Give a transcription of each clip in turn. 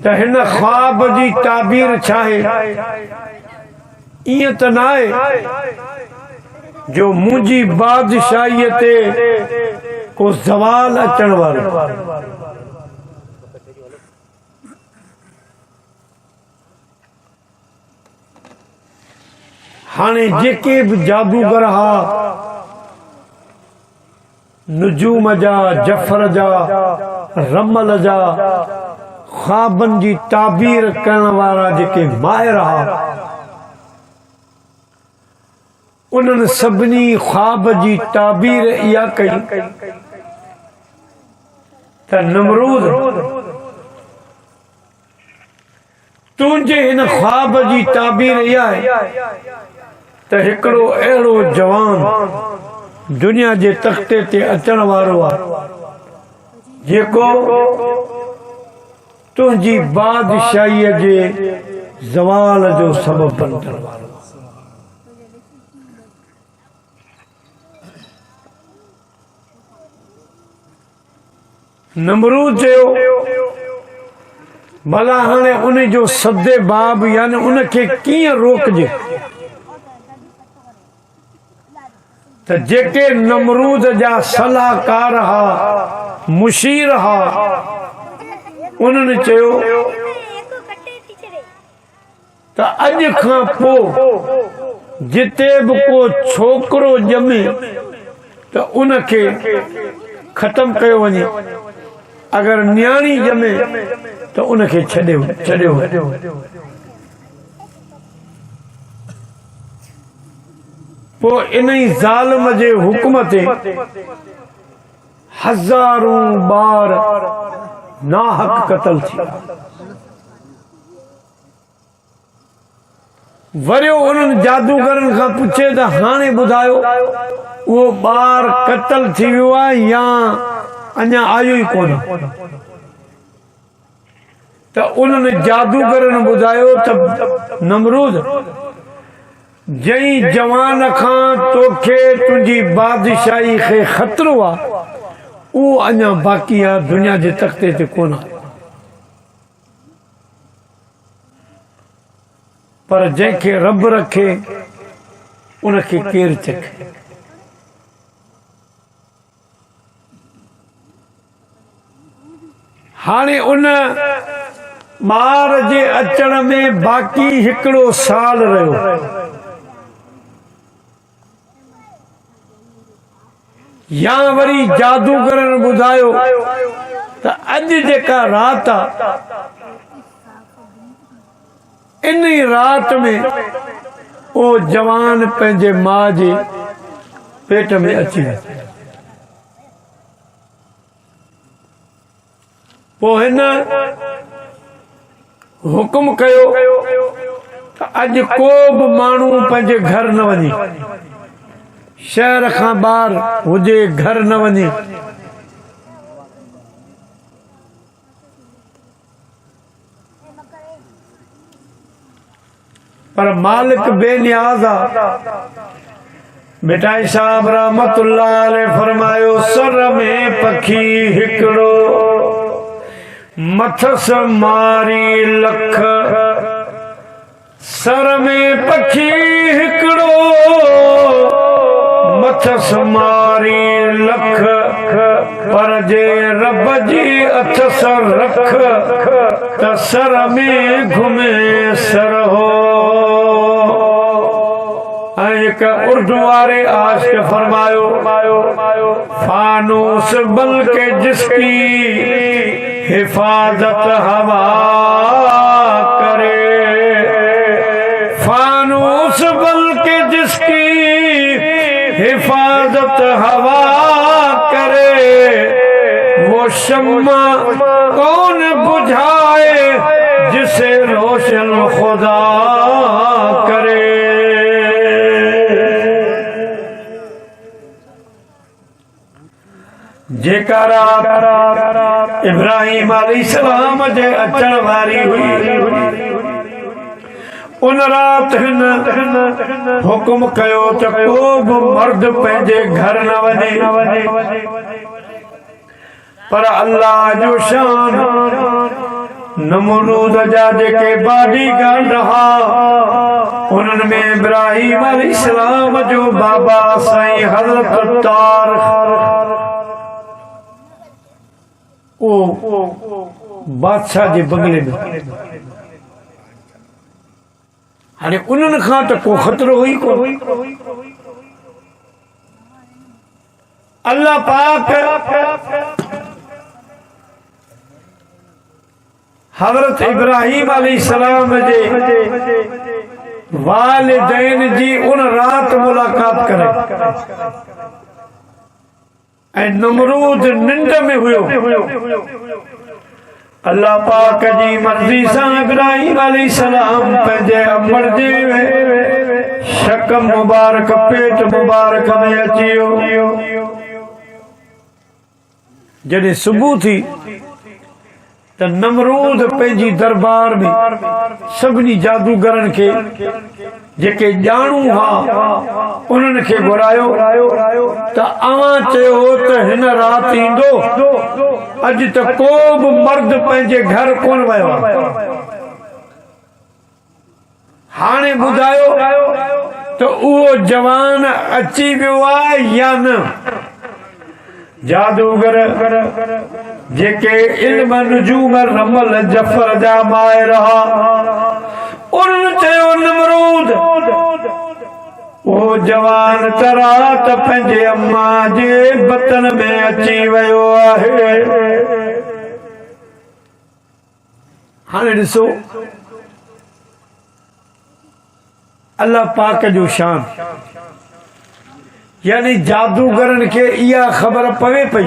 त हिन ख्वाब जी ताबीर छा आहे ईअं त न आहे जो मुंहिंजी बादशाहीअ ते को ज़वाल अचण वारो हाणे जेके बि जादूगर हा नुजूम जा जफर जा रमल जा ख्वाबन जी ताबीर करण वारा जेके माहिर हा उन्हनि सभिनी ख्वाब जी ताबीर इहा कई त नमरूद तुंहिंजे हिन ख्वाब जी ताबीर इहा आहे त हिकिड़ो अहिड़ो जवान दुनिया जे तख़्ते ते अचण वारो आहे जेको तुंहिंजी बादशाहीअ जे ज़वाल जो सबबु बणजण वारो नमरूद चयो भला हाणे उन जो सदे बाब यानी उनखे कीअं रोकजे त जेके नमरूद जा सलाहकार हा मुशीर हा उन्हनि चयो त अॼु खां पोइ जिते बि को छोकिरो ॼमे त उनखे ख़तम कयो वञे अगर न्याणी ॼमे त उनखे छॾियो पोइ इन ई ज़ालिम जे हुक्म ते हज़ारों ॿार नाहक क़त्ल थी वरियो उन्हनि जादूगरनि खां पुछे त हाणे ॿुधायो उहो ॿार क़त्ल थी वियो आहे या अञा आयो ई कोन त उन्हनि जादूगरनि ॿुधायो त नमरूद जंहिं जवान खां तोखे तुंहिंजी बादशाही खे ख़तरो आहे उहो अञा बाक़ी आहे दुनिया जे तख़्ते ते कोन आहे पर जंहिंखे रब रखे उनखे केरु चखे हाणे उन ॿार जे अचण में बाक़ी हिकिड़ो साल रहियो या वरी जादूगरनि ॿुधायो त अॼु जेका रात आहे इन ई रात में ओ जवान पंहिंजे मां जे पेट में अची वियो पोइ हिन हुकुम कयो त अॼु को बि माण्हू पंहिंजे घर न वञे शहर खां ॿाहिरि हुजे घर न वञे पर मालिक बेनियाज़ आहे मिठाई साहब रहमतुल्लाह अलैह फरमायो सर में पखी हिकिड़ो मथस मारी लख सर में पखी हिकिड़ो मथस मारी लख पर जे रब जी अथस रख त सर में घुमे सर हो एक उर्दू वारे आशिक़ फरमायो फानूस बल्कि जिसकी हिफाजत हवा करे फानूस बल्कि जिसकी हिफाजत हवा करे वो शम्मा कौन बुझाए जिसे रोशन खुदा करे जेका रात इब्राहिम अलैहिस्सलाम जे अचण वारी हुई उन रात हिन हुकुम कयो त को बि मर्द पंहिंजे घर न वञे पर अल्लाह जो शान नमरूद जा जेके बॉडीगार्ड रहा उन्हनि में इब्राहिम अलैहिस्सलाम जो बाबा साईं हज़रत तारिक ओ बादशाह जे बंगले में हाणे उन्हनि खां त को ख़तरो हुई को अल्लाह पाक हज़रत इब्राहिम अलैहिस्सलाम जे वालिदैन जी उन रात मुलाकात करे ऐं नमरूद निंड में हुयो अल्लाह पाक जी मर्ज़ी सां इब्राहिम अलैहिस्सलाम पंहिंजे अमर जे शकम मुबारक पेट मुबारक में अची वियो जॾहिं सुबुह थी त नमरूद पंहिंजी दरबार में सभिनी जादूगरनि खे जेके ॼाणू हा उन्हनि खे घुरायो त अवां चयो त हिन राति ईंदो अॼु त को बि मर्द पंहिंजे घर कोन वियो हाणे ॿुधायो त उहो जवान अची वियो आहे या न जादूगर जेके इल्म नुजूम रमल जफर जा माहिर हा उन्हनि चयो नमरूद वो जवान त रात पंहिंजे अम्मा जे बतन में अची वियो आहे हाणे ॾिसो अल्लाह पाक जो शान यानी जादूगरनि खे इहा ख़बर पवे पई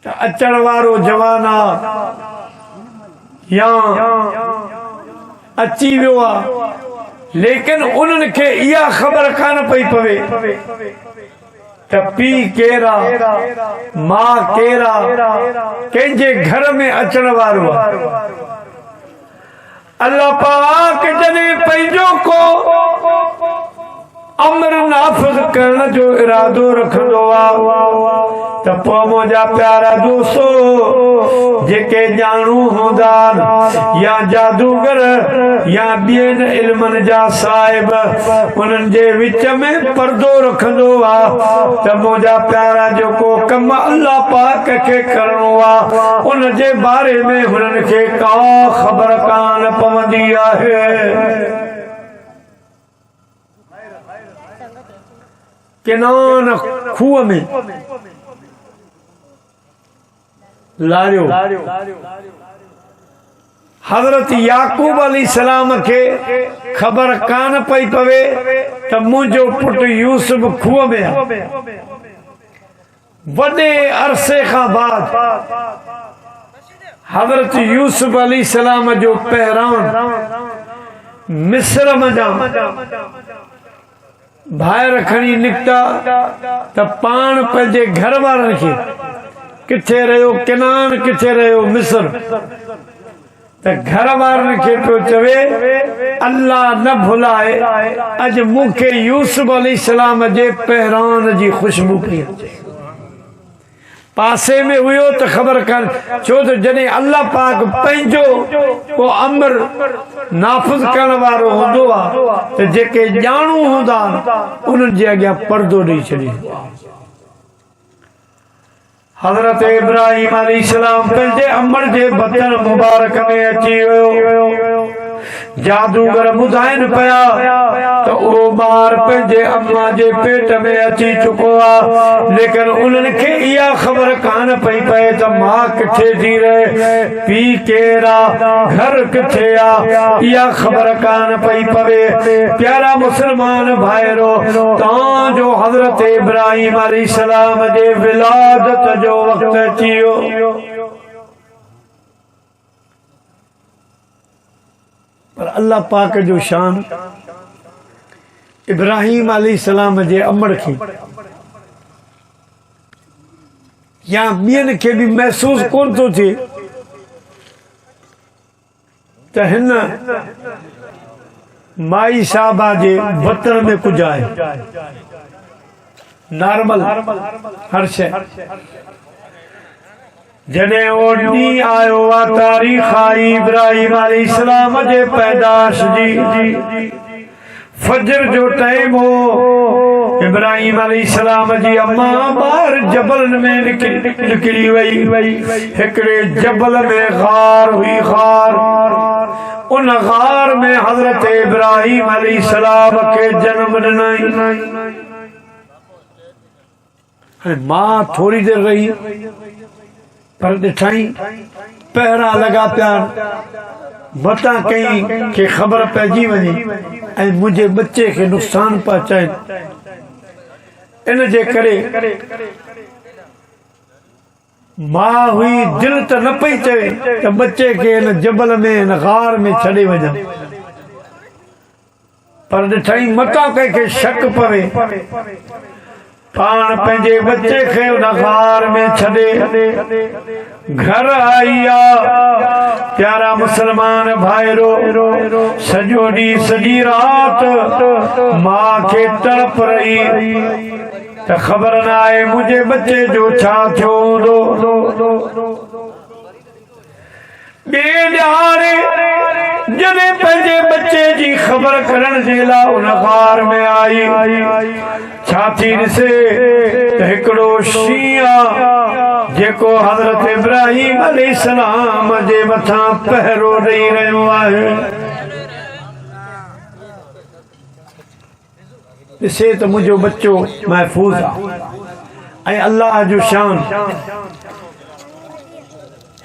त अचण वारो जवान आहे या अची वियो आहे लेकिन उन्हनि खे इहा ख़बर कान पई पवे त पीउ केरु आहे मां केरु आहे कंहिंजे घर में अचण वारो आहे अल्लाह पाक जॾहिं पंहिंजो को अमर नाफ़िज़ करण जो इरादो रखंदो आहे त पोइ मुंहिंजा प्यारा दोस्तो जेके ॼाणू हूंदा या जादूगर या ॿियनि इल्मनि जा साहिब उन्हनि जे विच में पर्दो रखंदो आहे त मुंहिंजा प्यारा जेको कम अल्लाह पाक खे करणो आहे उन जे बारे में हुननि खे का ख़बर कान पवंदी आहे किनान खूह में लारियो हज़रत याकूब अलैहिस्सलाम खे ख़बर कान पई पवे त मुंहिंजो पुटु यूसुफ खूह में आहे वॾे अरसे खां बाद हज़रत यूसुफ अलैहिस्सलाम जो पहिरान मिस्र में ॿाहिरि खणी निकिता त पाण पंहिंजे घर वारनि खे किथे रहियो किनान किथे रहियो मिस्र त घर वारनि खे पियो चवे अल्लाह न भुलाए अॼु मूंखे यूसुफ अलैहिस्सलाम जे पहिरान जी ख़ुशबू पई अचे पासे में हुयो त ख़बर कान छो त जॾहिं अल्लाह पाक पंहिंजो को अमर नाफ़िज़ करण वारो हूंदो आहे त जेके ॼाणू हूंदा उन्हनि जे अॻियां पर्दो ॾेई छॾींदो आहे हज़रत इब्राहिम अलैहिस्सलाम पंहिंजे अमर जे बतन मुबारक में अची वियो जादूगर ॿुधाइनि पिया त उहो ॿार पंहिंजे अम्मा जे पेट में अची चुको आहे लेकिन उन्हनि खे इहा ख़बर कान पई पए त मां किथे थी रहे पीउ केरु आहे घर किथे आहे इहा ख़बर कान पई पवे प्यारा मुस्लमान भाइरो तव्हांजो हज़रत इब्राहिम अलैहिस्सलाम जे विलादत जो वक़्तु अची वियो पर अल्लाह पाक जो शान इब्राहिम अलैहिस्सलाम जे अमर खे या ॿियनि खे बि महसूस कोन थो थिए त हिन माई साहबा जे बतन में कुझु आहे नॉर्मल हर शइ जॾहिं ओ ॾींहुं आयो आ तारीख़ आई इब्राहिम अलैहिस्सलाम जे पैदाश जी फजर जो टाइम हो इब्राहिम अलैहिस्सलाम जी अम्मा ॿाहिर जबल में निकिरी वई हिकिड़े जबल में गार हुई गार उन गार में हज़रत इब्राहिम अलैहिस्सलाम के जन्म ॾिनई मां थोड़ी देर रही पर ॾिठाई पहरा लगा पिया मता कई के खबर पइजी वञे ऐं मुंहिंजे बच्चे के नुक़सान पहुचाइनि इन जे करे मां हुई दिल त न पई चवे त बच्चे के इन जबल में इन गार में छॾे वञा पर ॾिठाई मता कंहिंखे शक पवे पान पंहिंजे बच्चे खे उन गार में छॾे घर आई आ प्यारा मुसलमान भाइरो सॼो ॾींहुं सॼी रात मां खे तड़प रही त ख़बर न आहे मुंहिंजे बच्चे जो छा थियो हूंदो ॿिए ॾियारे जॾहिं पंहिंजे बच्चे जी ख़बर करण जे लाइ उन गार में आई छा थी ॾिसे त हिकिड़ो शींहुं आ जेको हज़रत इब्राहिम अलैहिस्सलाम जे मथां पहरो ॾेई रहियो आहे ॾिसे त मुंहिंजो बच्चो महफ़ूज़ आहे ऐं अल्लाह जो शान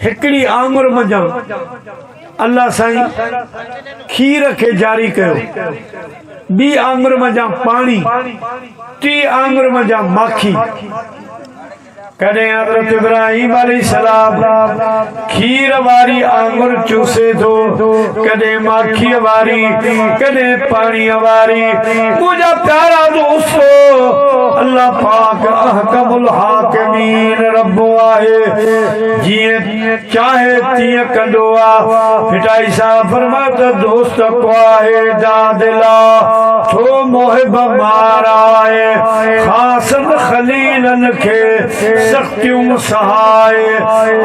हिकिड़ी आंगुर मञा अल्लाह साईं खीर खे जारी कयो ॿी आंगुर मञा पाणी टी आंगुर मञा माखी कॾहिं हज़रत इब्राहिम अलैहिस्सलाम खीर वारी आंगुर चूसे थो कॾहिं माखीअ वारी कॾहिं पाणीअ वारी मुंहिंजा प्यारा दोस्तो अल्लाह पाक अहकमुल हाकिमीन रब आहे जीअं चाहे तीअं कंदो आहे फिटाई साहब फरमाए त दोस्त को आहे दादिला थो मोहिब माराए ख़ासनि ख़लीलनि खे सख्तियूं सहाय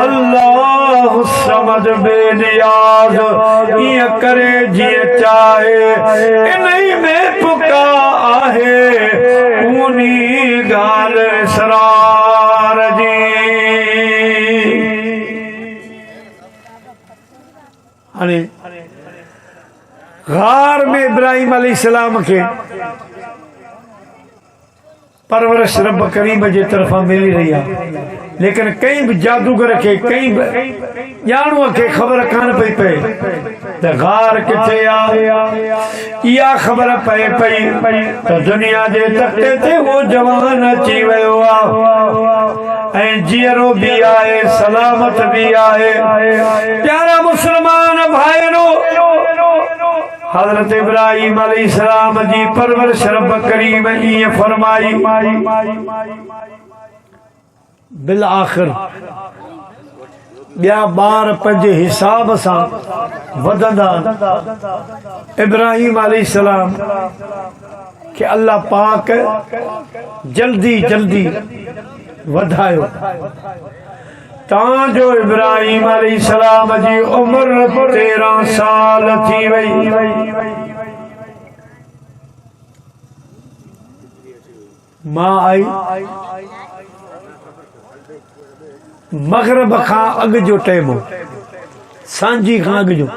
अल्लाह समद बेनियाज़ ईअं करे जीअं चाहे इन्ही में पुका आहे उनी ॻाल्हि इसरार जी हाणे गार में इब्राहिम अलैहिस्सलाम खे परवरिश रब करीम जे तरफ़ां मिली रही आहे लेकिन कई भी जादूगर के कई ॼाणूअ खे ख़बर कान पई पए त गार किथे आहे इहा ख़बर पए पई त दुनिया जे तख़्ते ते वो जवान अची वियो आहे ऐं जीअरो बि आहे सलामत बि आहे प्यारा मुसलमान भाइरो हज़रत इब्राहिम अलैहिस्सलाम जी परवरिश रब करीम ईअं फरमाई बिल आख़िर ॿिया ॿार पंहिंजे हिसाब सां वधंदा इब्राहिम अलैहिस्सलाम खे अल्लाह पाक जल्दी जल्दी वधायो तांजो इब्राहिम अलैहिस्सलाम जी उम्र 13 साल थी वई मां आई मगरब खां अॻु जो टाइम हो सांझी खां अॻु जो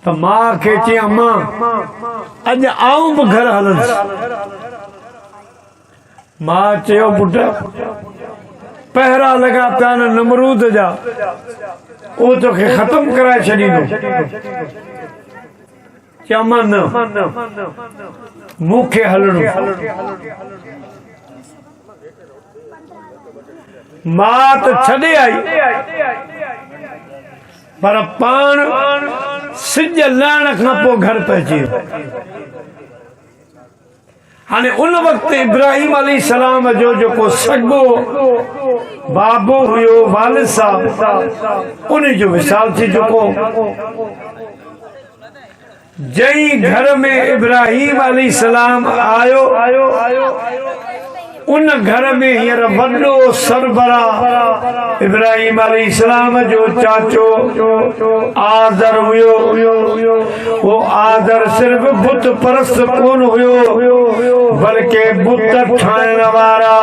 त मां खे चयां मां अॼु आऊं बि घर हलंदुसि मां चयो पुट पहरा लगा पिया न नमरूद जा उहो तोखे ख़तम कराए छॾींदो चयां मां न मूंखे हलणो मां त छॾे आई पर पाण सिज लहण खां पोइ घर पहुची हाणे उन वक़्तु इब्राहिम अलैहिस्सलाम जो जेको सॻो बाबो हुयो वालिद साहब उन जो विसाल थी चुको जई घर में इब्राहिम अलैहिस्सलाम आयो उन घर में हींअर वॾो सरबरा इब्राहिम अलैहिस्सलाम जो चाचो आदर हुयो। वो आदर सिर्फ बुत परस्त कोन हुयो बल्कि बुत ठाहिण वारा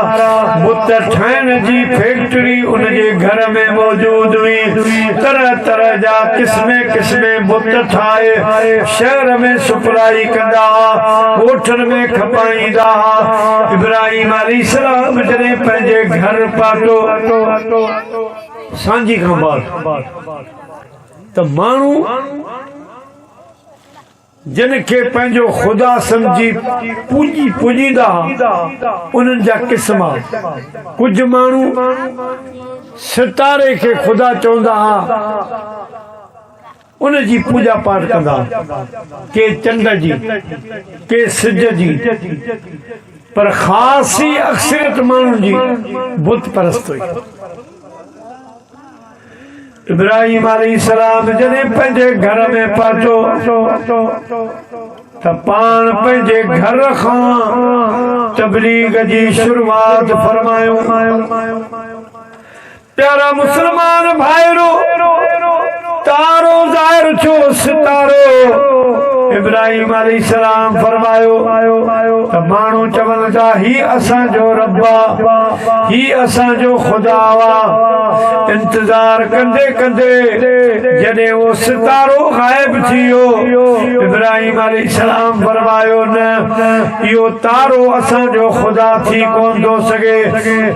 बुत ठाहिण जी फैक्ट्री उनजे घर में मौजूद हुई। तरह तरह जा किस्मे किस्मे बुत ठाहे शहर में सप्लाई कंदा, होटल में खपाईंदा। इब्राहिम अलैहिस्सलाम जॾहिं पंहिंजे घर पातो सांझी खां बाद त माण्हू जिन खे पंहिंजो ख़ुदा सम्झी पूॼींदा उन्हनि जा क़िस्म। कुझु माण्हू सितारे खे ख़ुदा चवंदा हुआ, उन जी पूजा पाठ कंदा, के चंड जी के सिज जी, पर ख़ासी अक्सरियत माण्हुनि जी बुत परस्त हुई। इब्राहिम अलैहिस्सलाम जॾहिं पंहिंजे घर में पहुतो त पाण पंहिंजे घर खां तबलीग जी शुरूआत फरमायो। प्यारा मुसलमान भाइरो, तारो ज़ाहिर छो सितारो। इब्राहिम अलैहिस्सलाम फरमायो त माण्हू चवनि था ही असांजो रब आ, ही असांजो ख़ुदा आ। इंतज़ार कंदे कंदे जॾहिं वो सितारो गायब थी वियो, इब्राहिम अलैहिस्सलाम फरमायो न, इहो तारो असांजो ख़ुदा थी कोन थो सघे।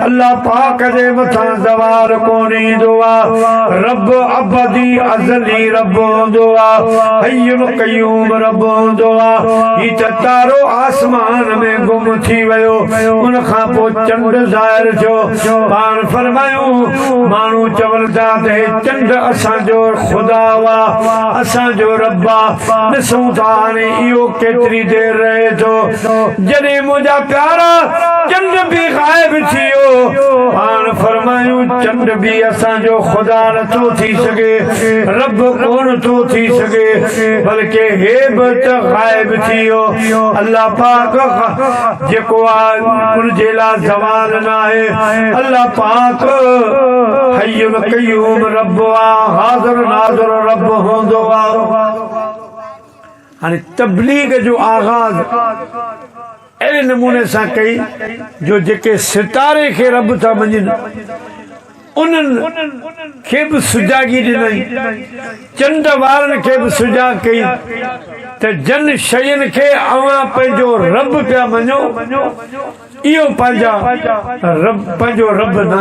अल्लाह पाक जे मथां ज़वार कोन ईंदो आहे। रब अबदी अज़ली रब हूंदो आहे, हय्युल क़य्यूम रब हूंदो आहे। ही त तारो आसमान में गुम थी वियो, उन खां पोइ चंड ज़ाहिर थियो। पाण फरमायो माण्हू चवनि था त हे चंड असांजो ख़ुदा आहे, असांजो रब आहे। ॾिसूं था हाणे इहो केतिरी देरि रहे थो। जॾहिं मुंहिंजा प्यारा चंड बि गायब थी वियो, पाण फरमायूं चंड भी असांजो ख़ुदा नथो थी सघे, रब कोन थो थी सघे, बल्कि हे बि त गायब थी वियो। अल्लाह पाक जेको आहे उनजे लाइ ज़वाल न आहे। अल्लाह पाक हय्युल क़य्यूम रब आहे, हाज़िर नाज़िर रब हूंदो आहे। हाणे तबलीग जो आगाज़ अहिड़े नमूने सां कई जो जेके सितारे खे रब था मञनि उन्हनि खे बि सुजागी ॾिनई, चंड वारनि खे बि सुजा कई त जन शयुनि खे अवां पंहिंजो रब पिया मञो, इहो पंहिंजो रब न।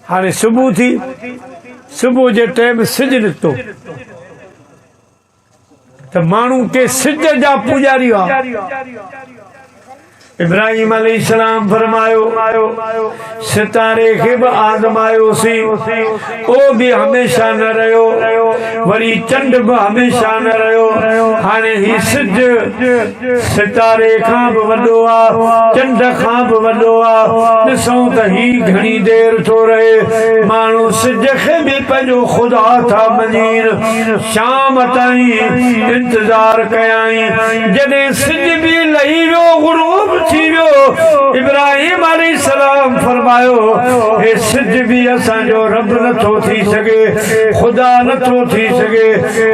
हाणे सुबुह थी, सुबुह जे टाइम सिज निकितो त माण्हू के सिज जा पुॼारी हुआ। इब्राहिम अलैहिस्सलाम फरमायो सितारे खे बि आज़मायोसीं, ओ बि हमेशा न रहियो, वरी चंड बि हमेशा न रहियो। हाणे ही सिज सितारे खां बि वॾो आहे, चंड खां बि वॾो आहे। ॾिसूं त ही घणी देरि थो रहे। माण्हू सिज खे बि पंहिंजो ख़ुदा था मञनि। शाम ताईं इंतज़ार कयाईं, जॾहिं सिज बि लही वियो, गुरूब थी वियो, इब्राहिम अलैहिस्सलाम फरमायो हे सिज भी असांजो रब नथो थी सघे, ख़ुदा नथो थी सघे,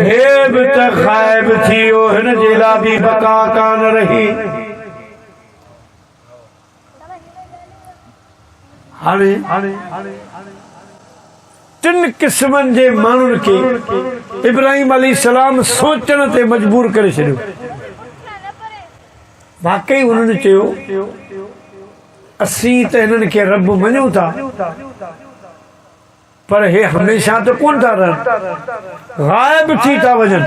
हे बि त गायब थी वियो, हिन जे लाइ बि बका कान रही। हाणे टिन क़िस्मनि जे माण्हुनि खे इब्राहिम अलैहिस्सलाम सोचण ते मजबूर करे छॾियो। वाकई उन्होंने चयो असीं त हिननि खे रब मञूं था, पर हे हमेशा तो कोन था रहनि, गायब थी था वञनि।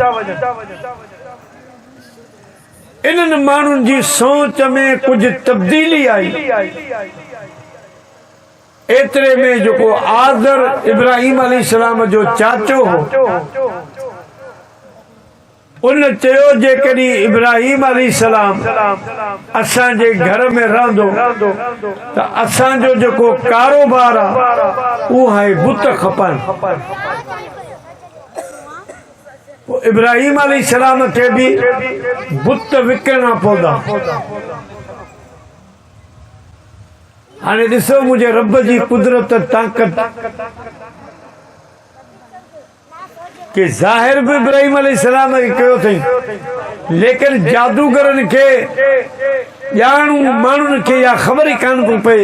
इन्हनि माण्हुनि जी सोच में कुछ तब्दीली आई। एतिरे में जेको आज़र इब्राहिम अलैहिस्सलाम जो चाचो हो, उन चयो जेकॾहिं इब्राहिम अलैहिस्सलाम असांजे घर में रहंदो त असांजो जेको कारोबार आहे उहो आहे बुत खपनि। इब्राहिम अलैहिस्सलाम खे बि बुत विकिणणा पवंदा। हाणे ॾिसो मुंहिंजे रब जी कुदरत ताक़त कि ज़ाहिर भी इब्राहिम अलैहिस्सलाम खे कयो अथई, लेकिन जादूगरनि खे ॼाणू माण्हुनि खे या ख़बर ई कान थो पए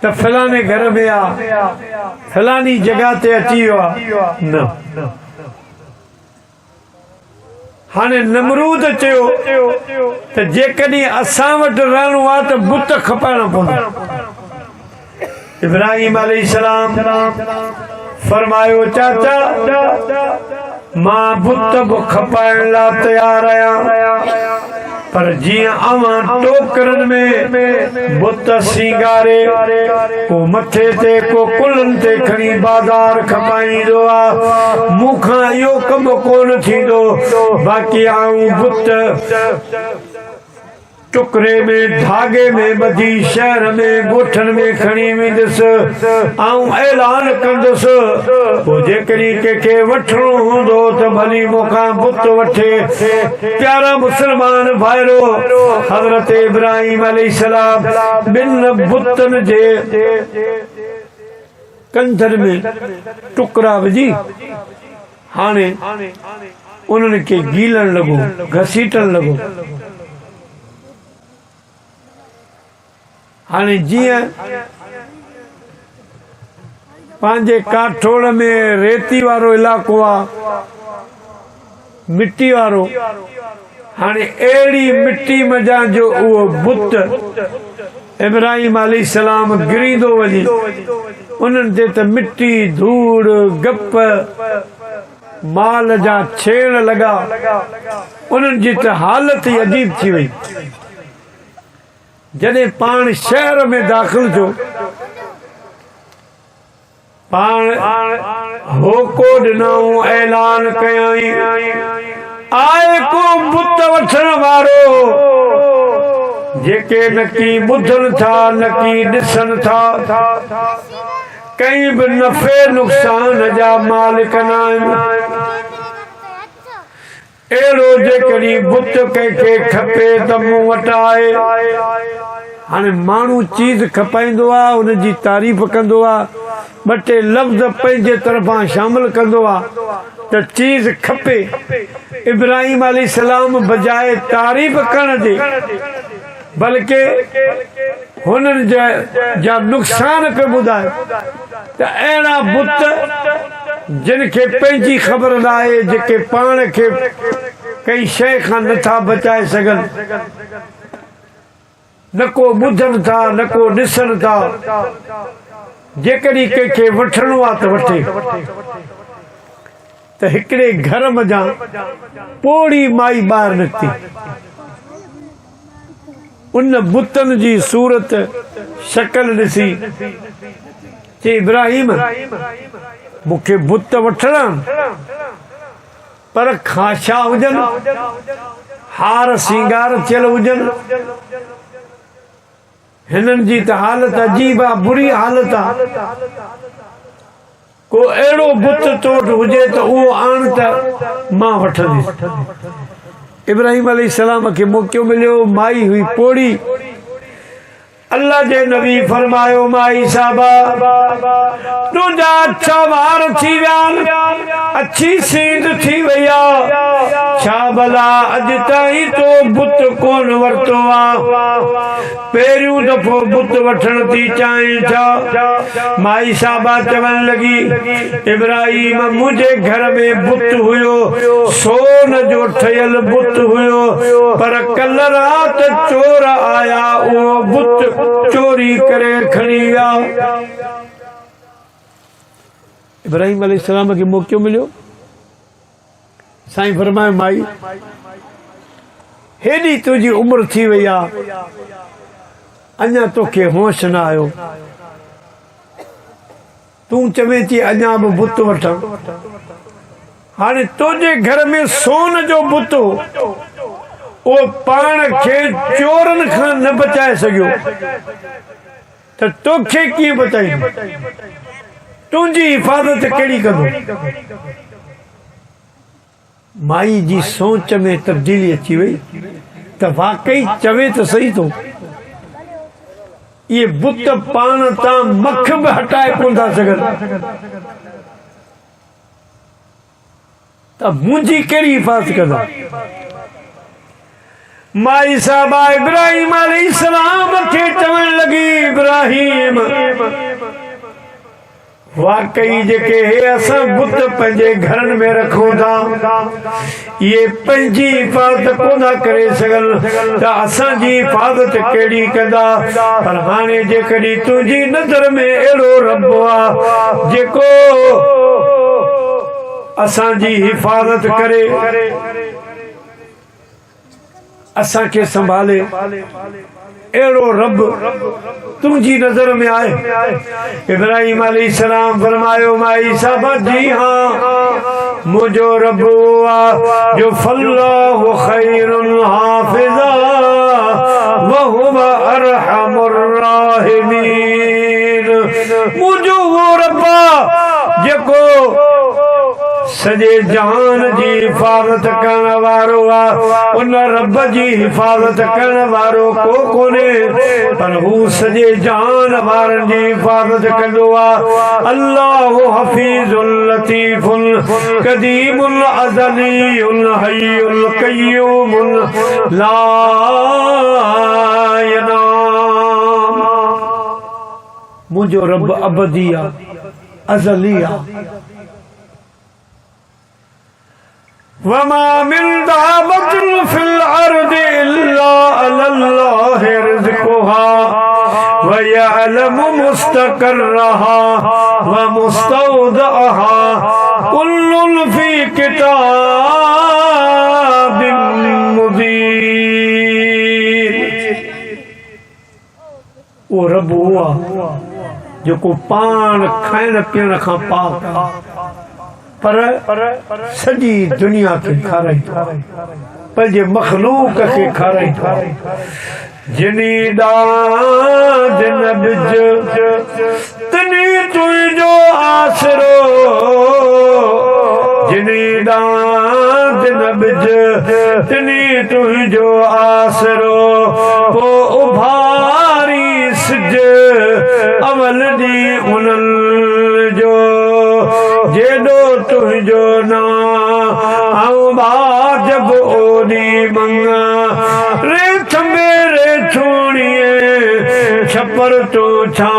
त फलाणे घर में आहे, फलानी जगह ते अची वियो आहे। न, हाणे नमरूद चयो त जेकॾहिं असां वटि रहणो आहे त बुत खपाइणा पवंदा। इब्राहिम अलैहिस्सलाम फरमायो चाचा मां बुत बि खपाइण लाइ तयार आहियां, पर जीअं अवां टोकरनि में बुत सींगारे को मथे ते को कुलनि ते खणी बाज़ार खपाईंदो आहे, मूंखां इहो कमु कोन थींदो। बाक़ी आऊं बुत टुकरे में धागे में ॿधी शहर में ॻोठनि में खणी वेंदुसि ऐं ऐलान कंदुसि, पोइ जेकॾहिं कंहिंखे वठिणो हूंदो त भली मूंखां बुत वठे। प्यारा मुस्लमान भाइरो, हज़रत इब्राहिम अलैहिस्सलाम ॿिनि बुतनि जे कंधनि में टुकड़ा विझी हाणे उन्हनि खे गीलण लॻो, घसीटण लॻो। हाणे जीअं पंहिंजे काठोड़ में रेती वारो इलाइक़ो आहे, मिट्टी वारो, हाणे अहिड़ी मिट्टी मज़ा जो उहो बुत इब्राहिम अलैहिस्सलाम गिरींदो वञे, उन्हनि ते त मिट्टी धूड़ गप माल जा छेड़ लॻा, उन्हनि जी त हालत ई अजीब थी वई। जॾहिं पाण शहर में दाख़िल थियो, पाण होको ॾिनऊं, ऐलान कयई आए को बुत वठण वारो, जेके न की ॿुधनि था न की ॾिसनि था, कई बि नफ़े नुक़सान जा मालिक न आहिनि। अहिड़ो जेकॾहिं बुत कंहिंखे खपे त मूं वटि आहे। हाणे माण्हू चीज़ खपाईंदो आहे, उनजी तारीफ़ कंदो आहे, ॿ टे लफ़्ज़ पंहिंजे तरफ़ां शामिल कंदो आहे त चीज़ खपे। इब्राहिम अलैहिस्सलाम बजाए तारीफ़ करण जे बल्कि हुननि जा नुक़सान पियो ॿुधाए त अहिड़ा बुत जिन खे पंहिंजी ख़बर न आहे, जेके पाण खे कंहिं शइ खां नथा बचाए सघनि, न को ॿुधनि था न को ॾिसनि था, जेकॾहिं कंहिंखे वठिणो आहे त वठे। त हिकिड़े घर मज़ा पोड़ी माई ॿाहिरि निकिती, उन बुतनि जी सूरत शक्ल ॾिसी चई इब्राहिम मूंखे बुत वठणा, पर खाशा हुजनि, हार सिंगार थियल हुजनि। हिननि जी त हालत अजीब आहे, बुरी हालत आहे। को अहिड़ो बुत तोट हुजे त उहो आण त मां वठंदुसि। इब्राहिम अलैहिस्सलाम खे मौक़ो मिलियो, माई हुई पोड़ी। अल्लाह जे नबी फरमायो माई साहबा तुंहिंजा अच्छा वार थी विया, अच्छी सींद थी वई आहे, छा भला अॼु ताईं तो बुत कोन वरितो आहे, पहिरियों दफ़ो बुत वठण थी चाहीं छा? माई साहबा चवण लॻी इब्राहिम मुंहिंजे घर में बुत हुयो, सोन जो ठहियल बुत हुयो, पर कल राति चोर आया, उहो बुत चोरी करे खणी विया। इब्राहिम अलैहिस्सलाम खे मौक़ो मिलियो, साईं फरमाए माई हेॾी तुंहिंजी उमिरि थी वई आहे, अञा तोखे होश न आयो, तूं चवे थी अञा बि बुत वठां। हाणे तुंहिंजे घर में सोन जो बुत हो, उहो पाण खे चोरनि खां न बचाए सघियो, त तोखे कीअं बचाईंदो? तुंहिंजी हिफ़ाज़त कहिड़ी कंदो? माई जी सोच में तब्दीली अची वई त वाकई चवे त सही थो, ये बुत पान ता मख भी हटाए कोन था सघन त मुंहिंजी कहिड़ी हिफ़ाज़त कंदा माई साहबा इब्राहिम अलैहिस्सलाम खे चवण लगी इब्राहिम वाकई जेके असां बुत पंहिंजे घरनि में रखूं था ये पंहिंजी हिफ़ाज़त कोन करे सघनि त असांजी हिफ़ाज़त कहिड़ी कंदा पर हाणे जेकॾहिं तुंहिंजी नज़र में अहिड़ो रब आहे जेको असांजी हिफ़ाज़त करे असांखे संभाले अहिड़ो रब तुंहिंजी नज़र में आहे इब्राहिम अलैहिस्सलाम फरमायो माई साहबा जी हाँ मुंहिंजो रब आहे जो फल्लाहु खैरुल हाफ़िज़ा व हुवा अरहमुर राहिमीन मुंहिंजो वो रब आहे जेको सॼे जहान जी हिफ़ाज़त करण वारो आहे उन रब जी हिफ़ाज़त करण वारो को कोन्हे पर हू सॼे जहान वारनि जी हिफ़ाज़त कंदो आहे अल्लाहु हफ़ीज़ुल लतीफ़ुल क़दीमुल अज़लियुल हय्युल क़य्यूमुल ला यनाम मुंहिंजो रब अबदी आहे अज़ली आहे वमा मिन दाबतिन फिल अर्दि इल्ला अल्लाहि रिज़्क़ुहा व यअलमु मुस्तक़र्रहा व मुस्तौदअहा कुल्लुन फी किताबिन मुबीन ओ रब हुआ जेको पाण खाइण पीअण खां पाक पर सॼी दुनिया खे खाराईंदो पंहिंजे मखलूक खे खाराईंदो जिनी ॾांहुं न ॿिज तिनी तुंहिंजो आसरो जिनी ॾांहुं न ॿिज तिनी तुंहिंजो आसरो पोइ उभारी सिज अवल ॾींहुं उन्हनि जो जेॾो तुंहिंजो नाम जब ओॾी मंगा रेठ मेरे छूणीअ छपर तो छा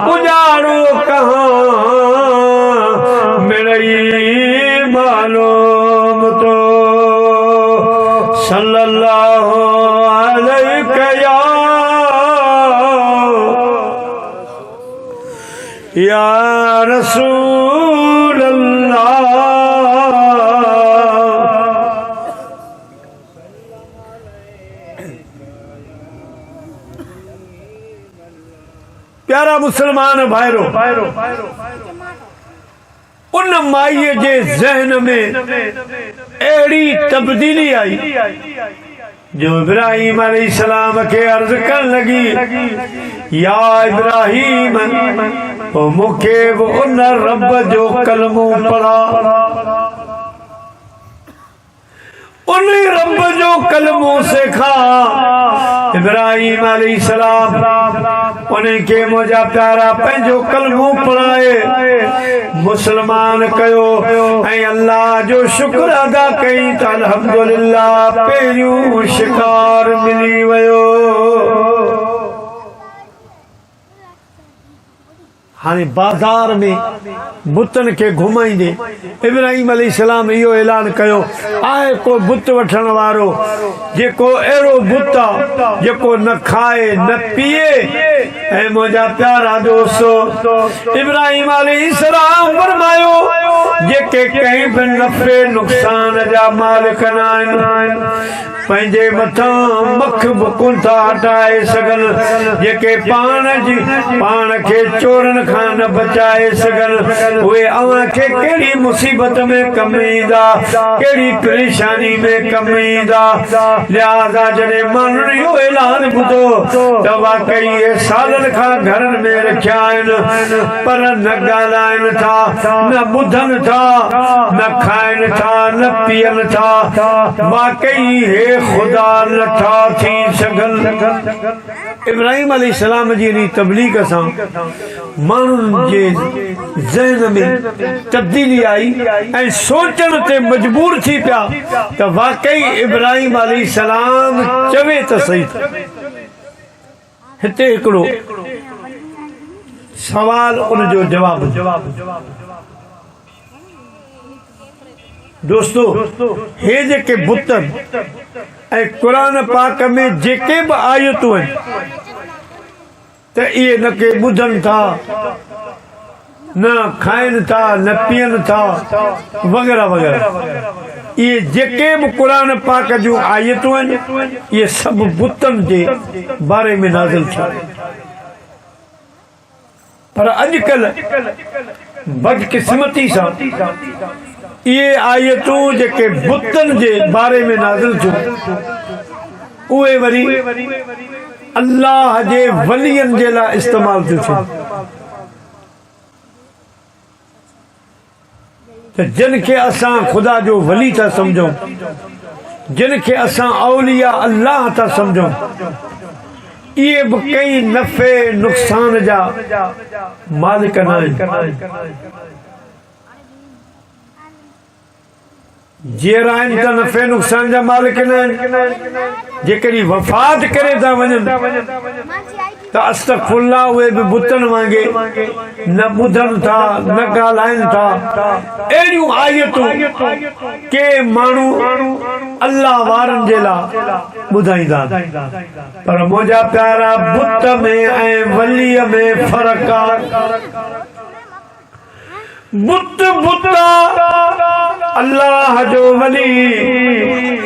पुॼाणो कहाँ मिड़ई मालूम तो सल्लल्लाहु अलैहि या रसूल अल्लाह प्यारा मुसलमान भाइरो उन माईअ जे ज़हन में अहिड़ी तब्दीली आई जो इब्राहिम अलैहिस्सलाम खे अर्ज़ करण लगी या इब्राहिम मूंखे उन रब जो कलमो पढ़ा उन रब जो कलमो सिखा इब्राहिम अलैहिस्सलाम उनखे मुंहिंजा प्यारा पंहिंजो कलमो पढ़ाए मुसलमान कयो ऐं अल्लाह जो शुक्र अदा कई त अल्हम्दुलिल्लाह पहिरियों शिकार मिली वियो हाणे बाज़ार में बुतनि खे घुमाईंदे इब्राहिम अलैहिस्सलाम इहो ऐलान कयो आहे को बुत वठण वारो जेको अहिड़ो बुत आहे जेको न खाए न पीए ऐं मुंहिंजा प्यारा दोस्तो इब्राहिम अलैहिस्सलाम फरमायो जेके कंहिं बि नफ़े नुक़सान जा मालिक न आहिनि पंहिंजे मथां मख बि कोन था हटाए सघनि जेके पाण खे चोरनि खां न बचाए सघनि उहे अव्हां खे कहिड़ी मुसीबत में कम ईंदा कहिड़ी परेशानी में कम ईंदा लिहाज़ा जॾहिं माण्हुनि इहो ऐलान ॿुधो त वाकई इहे सालनि खां घरनि में रखिया आहिनि पर न ॻाल्हाइनि था न ॿुधनि था न खाइनि था न पीअनि था वाकई हे खुदा लठा थी सगल। इब्राहिम अलैहिस्सलाम जी नी तबलीग सां माण्हुनि जे ज़हन में तब्दीली आई ऐं सोचण ते मजबूर थी पिया त वाकई इब्राहिम अलैहिस्सलाम चवे त सही। हिते हिकिड़ो सवाल उन जो जवाब। दोस्तों हे जेके बुत ऐं क़ुरान पाक में जेके बि आयतूं आहिनि त इहे न के ॿुधनि था न खाइनि था न पीअनि था वग़ैरह वग़ैरह। इहे जेके बि क़ुरान पाक जूं आयतूं आहिनि इहे सभु बुतनि जे बारे में नाज़िल थिया। पर अॼुकल्ह बदकिस्मती सां इहे आयतूं जेके बुतनि जे बारे में नाज़िल थियूं उहे वरी अल्लाह जे वलियनि जे लाइ इस्तेमाल थियूं थियनि। त जिन खे असां ख़ुदा जो वली था सम्झूं, जिन खे असां औलिया अल्लाह था सम्झूं, इहे बि कई नफ़े नुक़सान जा मालिक न आहिनि। जेर आहिनि त नफ़े नुक़सान जा मालिक न आहिनि। जेकॾहिं वफ़ात करे था वञनि त अस्तग़फिरुल्लाह उहे बि बुतनि वांगे न ॿुधनि था न ॻाल्हाइनि था। अहिड़ियूं आयतूं के माण्हू अल्लाह वारनि जे लाइ ॿुधाईंदा। पर मुंहिंजा प्यारा बुत में ऐं वलीअ में फ़र्क़ु आहे। बुत अल्लाह जो वली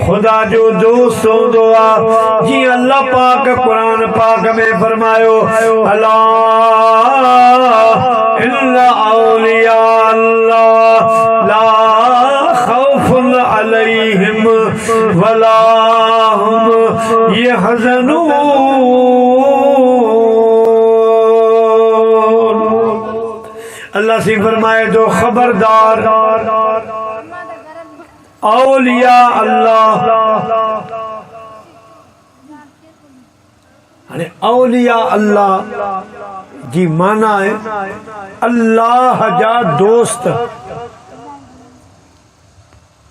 खुदा जो दोस्त हूंदो आहे। जीअं अल्लाह पाक क़ुरान पाक में फरमायो अला इन्ना औलिया अल्लाह ला खौफुन अलैहिम वला हुम यहज़नून। अल्लाह से फरमाए दो खबरदार औलिया अल्लाह। औलिया अल्लाह जी माना है अल्लाह जा दोस्त।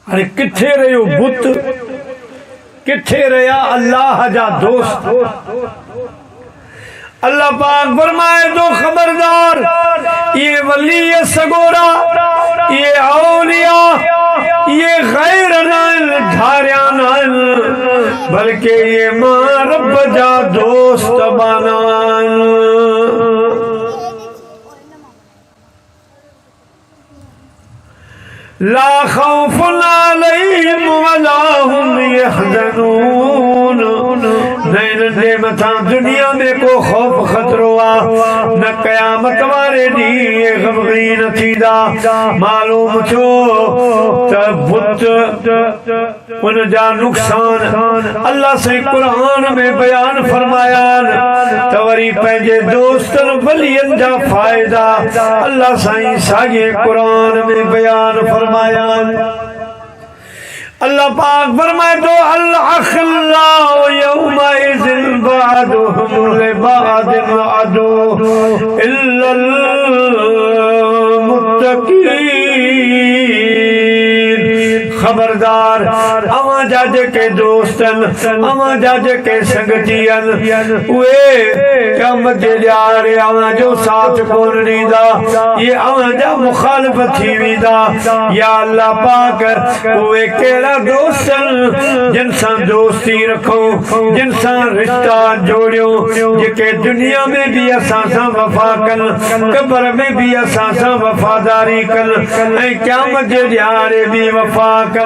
अरे किथे रहियो बुत, किथे रहिया अल्लाह जा दोस्त। अल्लाह पाक फरमाए दो खबरदार ये वली सगोरा ये औलिया ये गैर धारिया बल्कि ये मां रब जा दोस्त बना। ला खौफुन अलैहिम वला हुम यहज़नून। नंढे मथां दुनिया में को खौफ खतरो आ न क़यामत वारे ॾींहुं गमगीन थींदा। मालूम छो त बुत उन जा नुक़सान अल्लाह से क़ुरान में बयान फरमाया त वरी पंहिंजे दोस्तनि वलियनि जा फ़ाइदा अल्लाह साईं साॻे क़ुरान में बयान फरमाया। अल्लाह पाक फरमाए तो अल अखिल्लाउ यौमइज़िन बअदुहुम लिबअदिन अदु इल्लल मुत्तक़ीन। खबरदार अवां जा जेके दोस्तन अवां जा जेके संगतियन उहे कम जे ॾियारे अवां जो साथ कोन ॾींदा, ये अवां जा मुखालिफ थी वेंदा। या अल्लाह पाक उहे कहिड़ा दोस्तन जिन सां दोस्ती रखो, जिन सां रिश्ता जोड़ियो, जेके दुनिया में भी असां सां वफा कन, कब्र में भी असां सां वफादारी कन ऐं क़यामत जे ॾियारे भी वफा कन।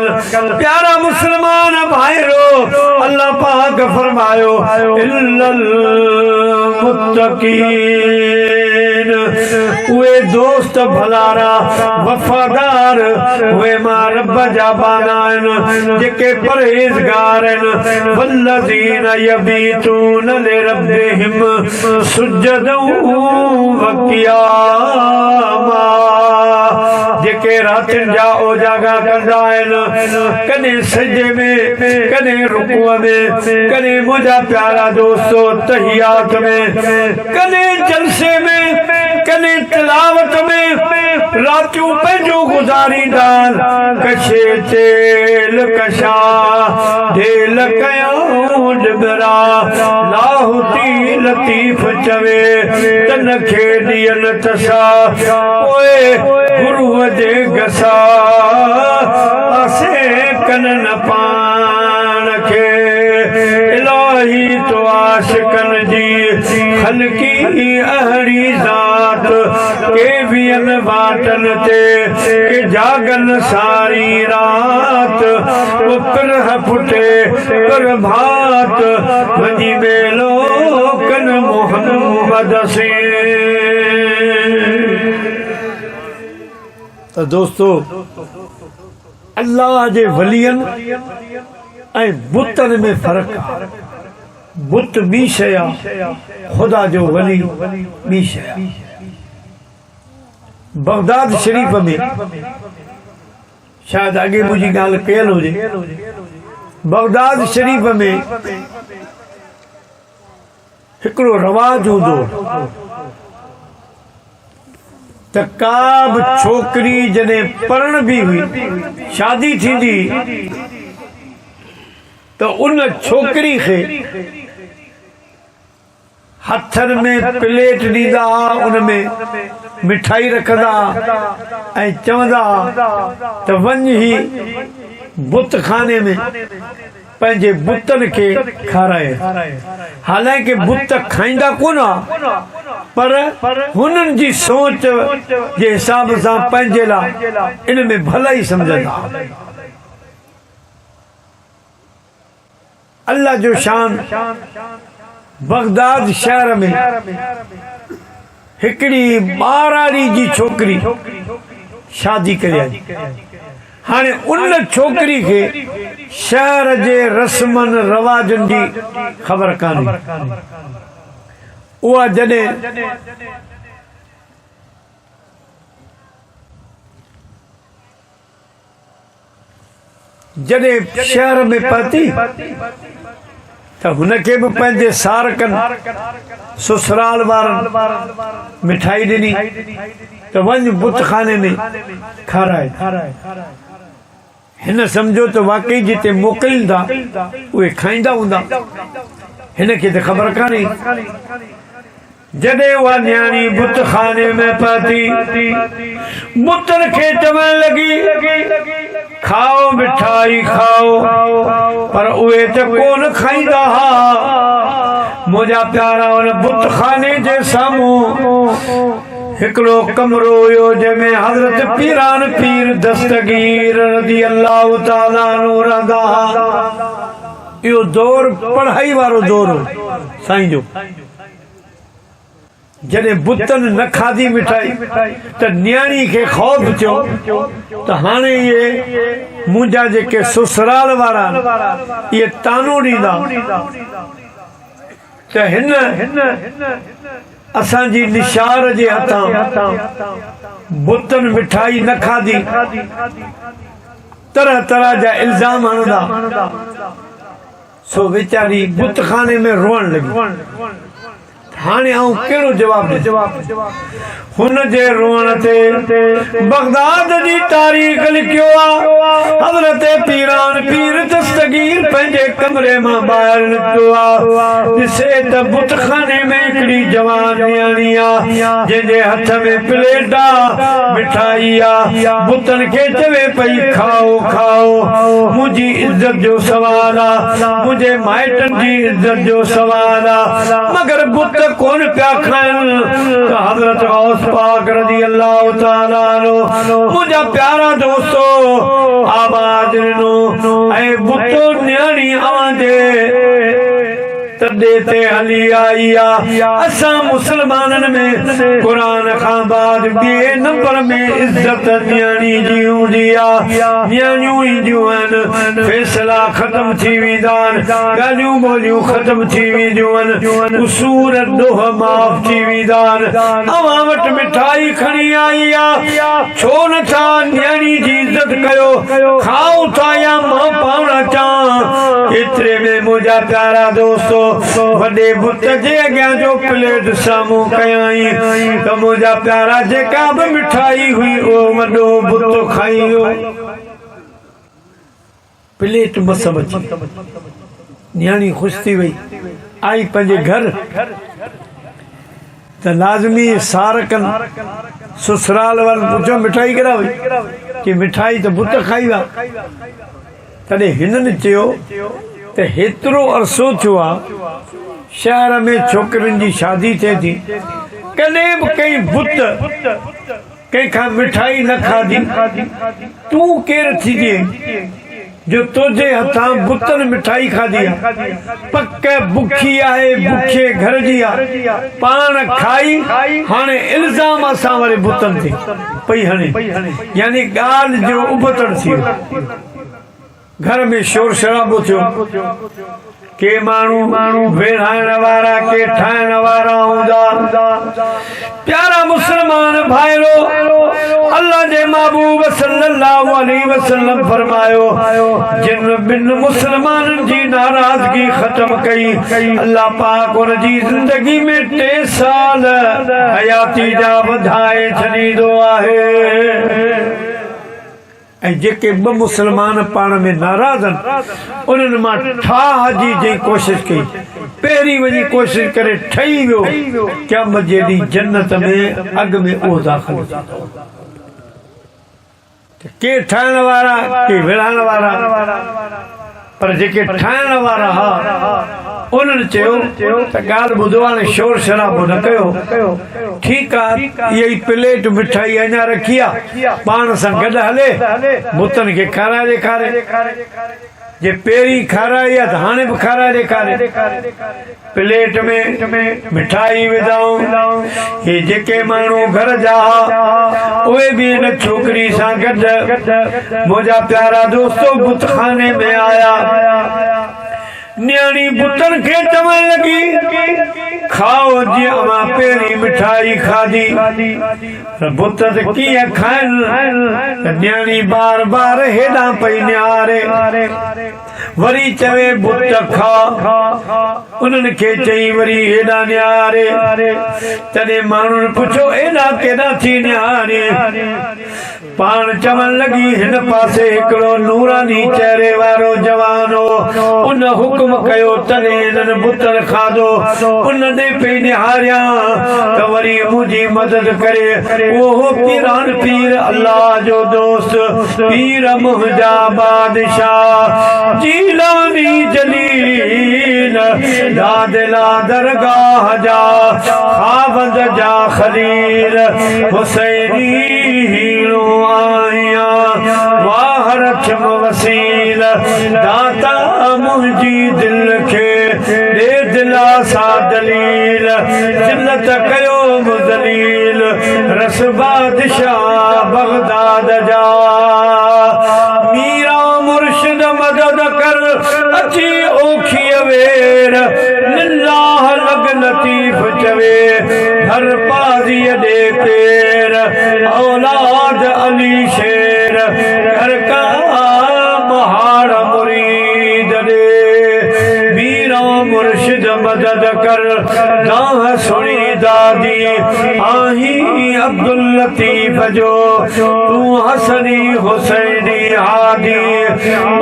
प्यारा मुसलमान भाइरो अल्लाह पाक फरमायो इल्लल मुत्तकीन। उहे दोस्त भलारा वफादार उहे मां रब जा बाना आहिनि जेके परहेज़गार आहिनि। वल्लज़ीन यबीतून लिरब्बिहिम सुज्जदन व क़ियामा। जेके रात रातिन जा उजागा कंदा आहिनि कॾहिं सजदे में कॾहिं रुकूअ में कॾहिं मुंहिंजा प्यारा दोस्तो तहियात में कॾहिं जलसे में कॾहिं तिलावत में रातियूं पंहिंजो गुज़ारींदा कशे तेल कशा ढेल कयूं डिबरा लाहुती लतीफ़ चवे तन खे ॾियनि तसा पोइ गुरूअ जे गसा आसे कननि पाण खे इलाही तो आशिक़नि जी ख़लक़ी अहिड़ी ज़ात के वियनि वाटनि ते के जागनि सारी रात वो पिरह फुटे प्रभात वञी मेलो कन मोहम्मद से। तो दोस्तों अल्लाह जे वलियन ऐं बुतन में फर्क आहे। बुत ॿी शइ आहे, ख़ुदा जो वली ॿी शइ आहे। बगदाद शरीफ़ में शायदि अॻे मुंहिंजी ॻाल्हि कयल हुजे, बगदाद शरीफ़ में हिकिड़ो रवाज हूंदो त का बि छोकिरी जॾहिं पढ़ण बि हुई शादी थींदी त उन छोकिरी खे हथनि में प्लेट ॾींदा, उनमें मिठाई रखंदा ऐं चवंदा त वञ ही बुत खाने में पंहिंजे बुतनि खे खाराए। हालांकि बुत खाईंदा कोन पर हुननि जी सोच जे हिसाब सां पंहिंजे लाइ इन में भलाई सम्झंदा। अल्लाह जो शान बगदाद शहर में हिकिड़ी ॿाराड़ी जी छोकिरी शादी करे आई। हाणे उन छोकिरी खे शहर जे रस्मनि रवाजनि जी ख़बर कान्हे। उहा जॾहिं शहर में पहुती त हुनखे बि पंहिंजे सारकनि ससुराल वारनि मिठाई ॾिनी त वञ बुत खाने में खाराए। हिन सम्झो त वाकई जिते मोकिलीनि था उहे खाईंदा हूंदा, हिनखे त ख़बर कान्हे। जॾहिं उहा न्याणी बुत खाने में पहुती बुतनि खे चवण लॻी खाओ मिठाई खाओ, पर उहे त कोन खाईंदा हा। मुंहिंजा प्यारा उन बुत खाने जे साम्हूं हिकिड़ो कमरो हुयो जंहिंमें हज़रत पीरान पीर दस्तगीर रज़ी अल्लाह ताला अन्हु रहंदा हा। इहो दौर पढ़ाई वारो दौर हो साईं जो। जॾहिं बुतनि न खाधी मिठाई त न्याणी खे ख़ौफ़ थियो त हाणे इहे मुंहिंजा जेके ससुराल वारा इहे तानो ॾींदा त हिन असांजी निशार जे हथां बुतनि मिठाई न खाधी, तरह तरह जा इल्ज़ाम हणंदा। सो वीचारी बुत खाने में रोअण लॻी। हाणे आऊं कहिड़ो जवाब ॾियां? हुन जे रोअण ते बगदाद जी तारीख़ लिखियो आहे। हज़रत पीरान पीर दस्तगीर पंहिंजे कमरे मां ॿाहिरि निकितो आहे, ॾिसे त बुत खाने में हिकिड़ी जवान न्याणी आहे जंहिंजे हथ में प्लेट आहे, मिठाई आहे। बुतनि खे चवे पई खाओ खाओ, मुंहिंजी इज़त जो सवाल आहे, मुंहिंजे माइटनि जी इज़त जो सवाल आहे, मगर बुत कोन पिया खाइनि। त हज़रत गौस पाक रज़ी अल्लाह ताला अन्हु मुंहिंजा प्यारा दोस्तो आवाज़ ॾिनो ऐं बुतो न्याणी आवाज़े तॾे ते हली आई आहे। असां मुस्लमाननि में क़ुरान खां बाद ॿिए नंबर में इज़त न्याणी जी हूंदी आहे। न्याणियूं ईंदियूं आहिनि, फ़ैसिला ख़तम थी वेंदा आहिनि, ॻाल्हियूं ॿोलियूं ख़तम थी वेंदियूं आहिनि, उसूर ॾोह माफ़ थी वेंदा आहिनि। अवां वटि मिठाई खणी आई छो नथा न्याणी जी इज्जत कयो खाओ था या मां पाण अचां एतिरे में मुंहिंजा प्यारा दोस्तो वॾे बुत जे अॻियां जो प्लेट साम्हूं कयाई त मुंहिंजा प्यारा जेका बि मिठाई हुई उहो वॾो बुत खाई वियो प्लेट मस बची न्याणी ख़ुशि थी वई आई पंहिंजे घर त लाज़मी सार कनि ससुराल वारनि पुछो मिठाई केॾा हुई कि मिठाई त बुत खाई विया तॾहिं हिननि चयो त हेतिरो अरसो थियो आहे शहर में छोकिरियुनि जी शादी थिए थी कॾहिं बि कंहिं बुत कंहिंखां मिठाई न खाधी तूं केरु थी थिए जो तुझे हथां बुतन मिठाई खाधी आहे पक बुखी आहे बुखे घर जी आहे पाण खाई हाणे इल्ज़ाम असां वरी बुतन ते पई हणे यानी ॻाल्हि जो उबतड़ थी वियो घर में शोर शराबो थियो के माण्हू विरहाइण वारा के ठाहिण वारा हूंदा प्यारा मुस्लमान भाइरो अल्लाह जे महबूब सल्लल्लाहु अलैहि वसल्लम फरमायो जिन बिन मुस्लमाननि जी नाराज़गी ख़त्म कई अल्लाह पाक उन जी ज़िंदगी में 3 साल हयाती जा वधाए छॾींदो आहे ऐं जेके ॿ मुस्लमान पाण में नाराज़ आहिनि उन्हनि मां ठाह जी जंहिं कोशिशि कई पहिरीं वञी कोशिशि करे ठही वियो क़यामत जे ॾींहुं जन्नत में अॻु में उहो दाख़िल थींदो के ठाहिण वारा के विढ़ाइण वारा पर जेके ठाहिण वारा हा उन्हनि चयो त ॻाल्हि ॿुधो हाणे शोर शराबो न कयो ठीकु आहे इहा ई प्लेट मिठाई अञा रखी आहे पाण सां गॾु हले बुतनि खे खाराए ॾेखारे जे पहिरीं खाराई आहे त हाणे बि खाराए ॾेखारे प्लेट में मिठाई विधाऊं हे जेके माण्हू घर जा उहे बि हिन छोकिरी सां गॾु मुंहिंजा प्यारा दोस्तो बुतखाने में आया न्याणी बुतन खे चवण लॻी खाओ जीअं मां पहिरीं मिठाई खाधी बुत त कीअं खाइनि न्याणी बार बार हेॾां पई निहारे वरी चवे बुत खा उन्हनि खे चई वरी हेॾां निहारे तॾहिं माण्हुनि पुछो एॾा केॾा थी निहारे पाण चवण लॻी हिन पासे हिकिड़ो नूरानी चेहरे वारो जवान हो उन हुकुम कयो तॾहिं हिननि बुतनि खाधो उन ॾे पई निहारियां त वरी मुंहिंजी मदद करे उहो पीरान पीर अल्लाह जो दोस्त पीर मुंहिंजा बादशाह जीलानी जलील दादिला दरगाह जा खावंद जा खलील हुसैनी हीरो आया वाह रखम वसील दाता मुंहिंजी दिल खे दे दिलासा दलील जिल्लत कयो मुज़लील रस बादशाह बगदाद जा मीरा मुर्शिद मदद कर अची ओखी वेर लिल्लाह लग लतीफ़ चवे हर पाज़ी दे पेर औलाद अली शेर कर का महाड़ मुरीद दे मीरा मुर्शिद मदद कर दाह सुनी दादी आही अब्दुल लतीफ जो तू हसनी हुसैनी हादी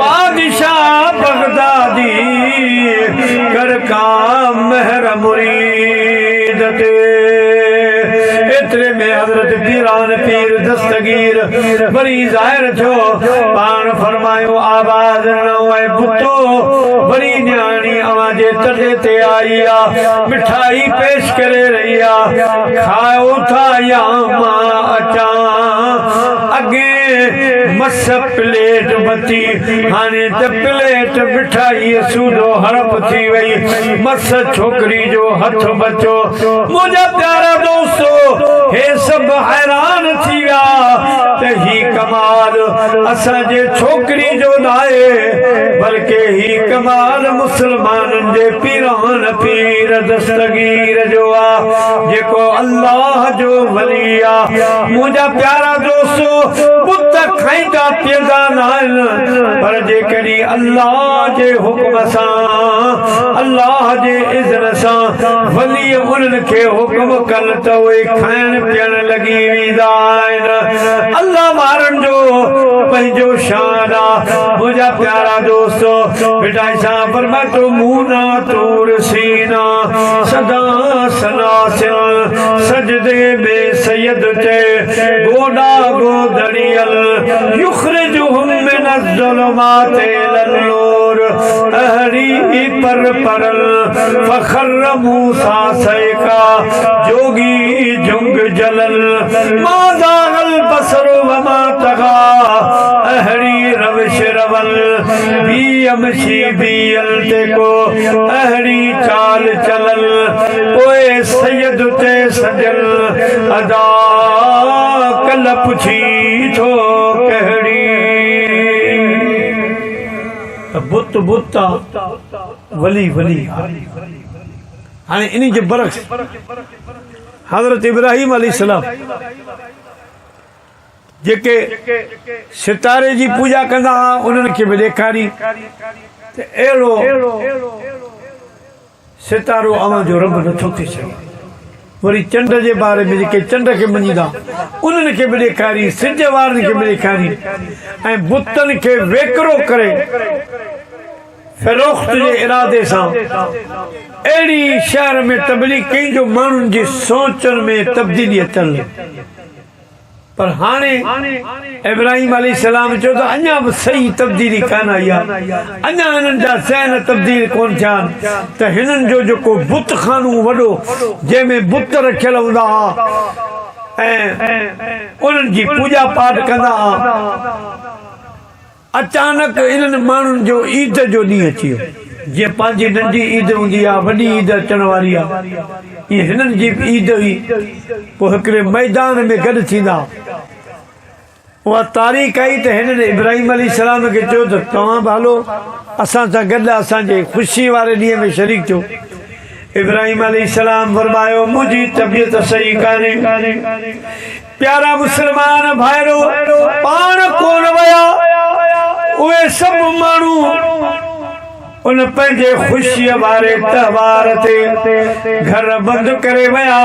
बादशाह बगदादी कर का महर मुरीद दे एतिरे में हज़रत पीरान पीर दस्तगीर बड़ी ज़ाहिर थियो पाण फरमायो आवाज़ न आहे बुतो बड़ी न्याणी अवाजे तॾे ते आई आहे मिठाई पेश करे रही आहे खाओ था या मां अचां अॻे मस प्लेट बची हाणे त प्लेट मिठाई सूदो हड़प थी वई मस छोकरी जो हथ बचो मुंहिंजा प्यारा दोस्तो हे सब हैरान थी विया त ही कमाल असांजे छोकरी जो नाहे बल्कि ही कमाल मुसलमाननि जे पीरान पीर दस्तगीर जो आ जेको अल्लाह जो वली आ मुंहिंजा प्यारा दोस्तो बुत खाईंदा पीअंदा न आहिनि पर जेकॾहिं अल्लाह जे हुक्म सां अल्लाह जे इज़्न सां वली उन्हनि खे हुक्म कनि त उहे खाइण पीअण लॻी वेंदा आहिनि अल्लाह वारनि जो पंहिंजो शान आ मुंहिंजा प्यारा दोस्तो बेटा सां फरमातो मूना तूर सीना सदा सनासिल सजदे में सैयद ते गोडा गोदड़ियल युखरिजुहुम मिन अज़्ज़ुलुमात इलल नूर अहरी पर परल फखर मूसा सैका जोगी जुंग जलल मादागल बसर वमा तगा अहरी रविश रवल बीअमशी बीअल ते को अहरी चाल चलल ओए सैयद ते सजल अदा कल पुछी थो कहड़ी बुत बुता वली वली हाणे इन जे बरक्स हज़रत इब्राहिम अलैहिस्सलाम जेके सितारे जी पूजा कंदा हुआ उन्हनि खे बि ॾेखारी त अहिड़ो सितारो अवां जो रब नथो थी सघे वरी चंड जे बारे में जेके चंड खे मञीदा उन्हनि खे बि ॾेखारी सिज वारनि खे बि ॾेखारी ऐं बुतनि खे वेकरो करे फ़रोख्त जे इरादे सां अहिड़ी शहर में तबलीग कई जो माण्हुनि जी सोचनि में तब्दीली अचनि पर हाणे इब्राहिम अलैहिस्सलाम चयो त अञा बि सही तब्दीली कान आई आहे अञा हिननि जा ज़हन तब्दील कोन थिया आहिनि त हिननि जो जेको बुत खानो वॾो जंहिंमें बुत रखियल हूंदा हुआ ऐं उन्हनि जी पूजा पाठ कंदा हुआ अचानक इन्हनि माण्हुनि जो ईद जो ॾींहुं अची वियो जीअं पंहिंजी नंढी ईद हूंदी आहे वॾी ईद अचण वारी आहे ईअं हिननि जी ईद हुई पोइ हिकिड़े मैदान में गॾु थींदा उहा तारीख़ आई त हिननि इब्राहिम अलैहिस्सलाम खे चयो त तव्हां बि हलो असां सां गॾु असांजे ख़ुशी वारे ॾींहं में शरीक थियो इब्राहिम अलैहिस्सलाम फरमायो मुंहिंजी तबियत सही कान्हे प्यारा मुस्लमान भाइरो पाण कोन विया उहे सभु माण्हू उन पंहिंजे ख़ुशीअ वारे त्योहार ते घर बंदि करे विया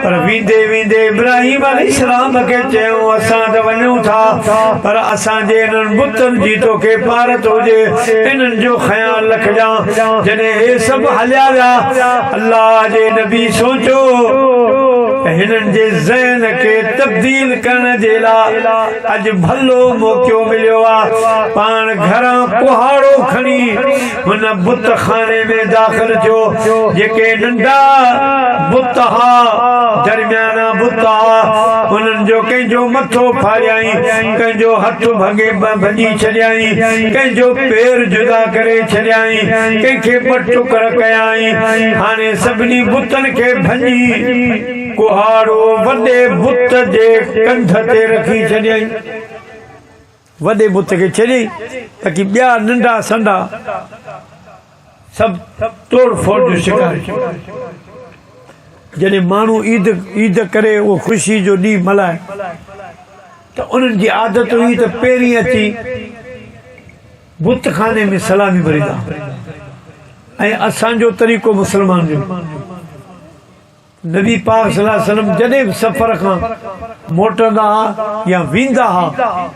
पर वेंदे वेंदे इब्राहिम अलैहिस्सलाम खे चयूं असां त वञूं था पर असांजे इन्हनि बुतनि जी तोखे भारत हुजे इन्हनि जो ख़्यालु रखजांइ जॾहिं हे सभु हलिया विया अल्लाह जे नबी सोचियो हिननि जे ज़हन खे तब्दील करण जे लाइ अॼु भलो मौक़ो मिलियो आहे पाण घरां कुहाड़ो खणी हुन बुत खाने में दाख़िल थियो जेके नंढा बुत हा दरमियाना बुत हा उन्हनि जो कंहिंजो मथो फाड़ियाई कंहिंजो हथ भॼी छॾियाई कंहिंजो पेर जुदा करे छॾियाई कंहिंखे ॿ टुकर कयाई हाणे सभिनी बुतनि खे भॼी कुहाड़ो वॾे बुत जे कंध ते रखी छॾियई वॾे बुत खे छॾियई ताकी ॿिया नंढा संडा सभु तोड़ फोड़ जो शिकार जॾहिं माण्हू ईद करे उहो ख़ुशी जो ॾींहुं मल्हाए त उन्हनि जी आदत हुई त पहिरीं अची बुत खाने में सलामी भरींदा ऐं असांजो तरीक़ो मुस्लमान जो नबी पाक सल्लल्लाहु अलैहि वसल्लम जॾहिं बि सफ़र खां मोटंदा हुआ या वेंदा हुआ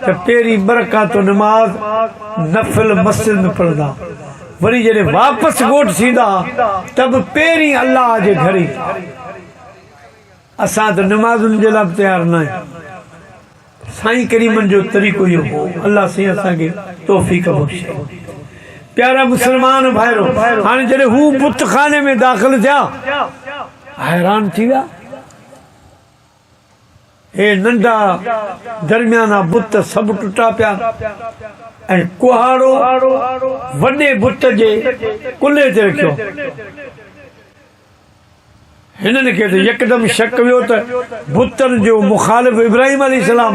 त पहिरीं बरकात नमाज़ नफ़िल मस्जिद में पढ़ंदा वरी जॾहिं वापसि ॻोठ थींदा त बि पहिरीं अल्लाह जे घर ई असां त नमाज़ुनि जे लाइ तयारु न आहियूं साईं करीमनि जो तरीक़ो इहो हो अल्लाह साईं असांखे तौफ़ीक़ बख़्शे प्यारा मुस्लमान भाइरो हाणे जॾहिं हू बुत खाने में दाख़िल थिया हैरान थी विया हे नंढा दरमियाना बुत सब टुटा पिया ऐं कुहाड़ो वॾे बुत जे कुल्हे ते रखियो। हिननि खे त यकदमि शक वियो त बुतनि जो मुखालिफ़ इब्राहिम अलैहिस्सलाम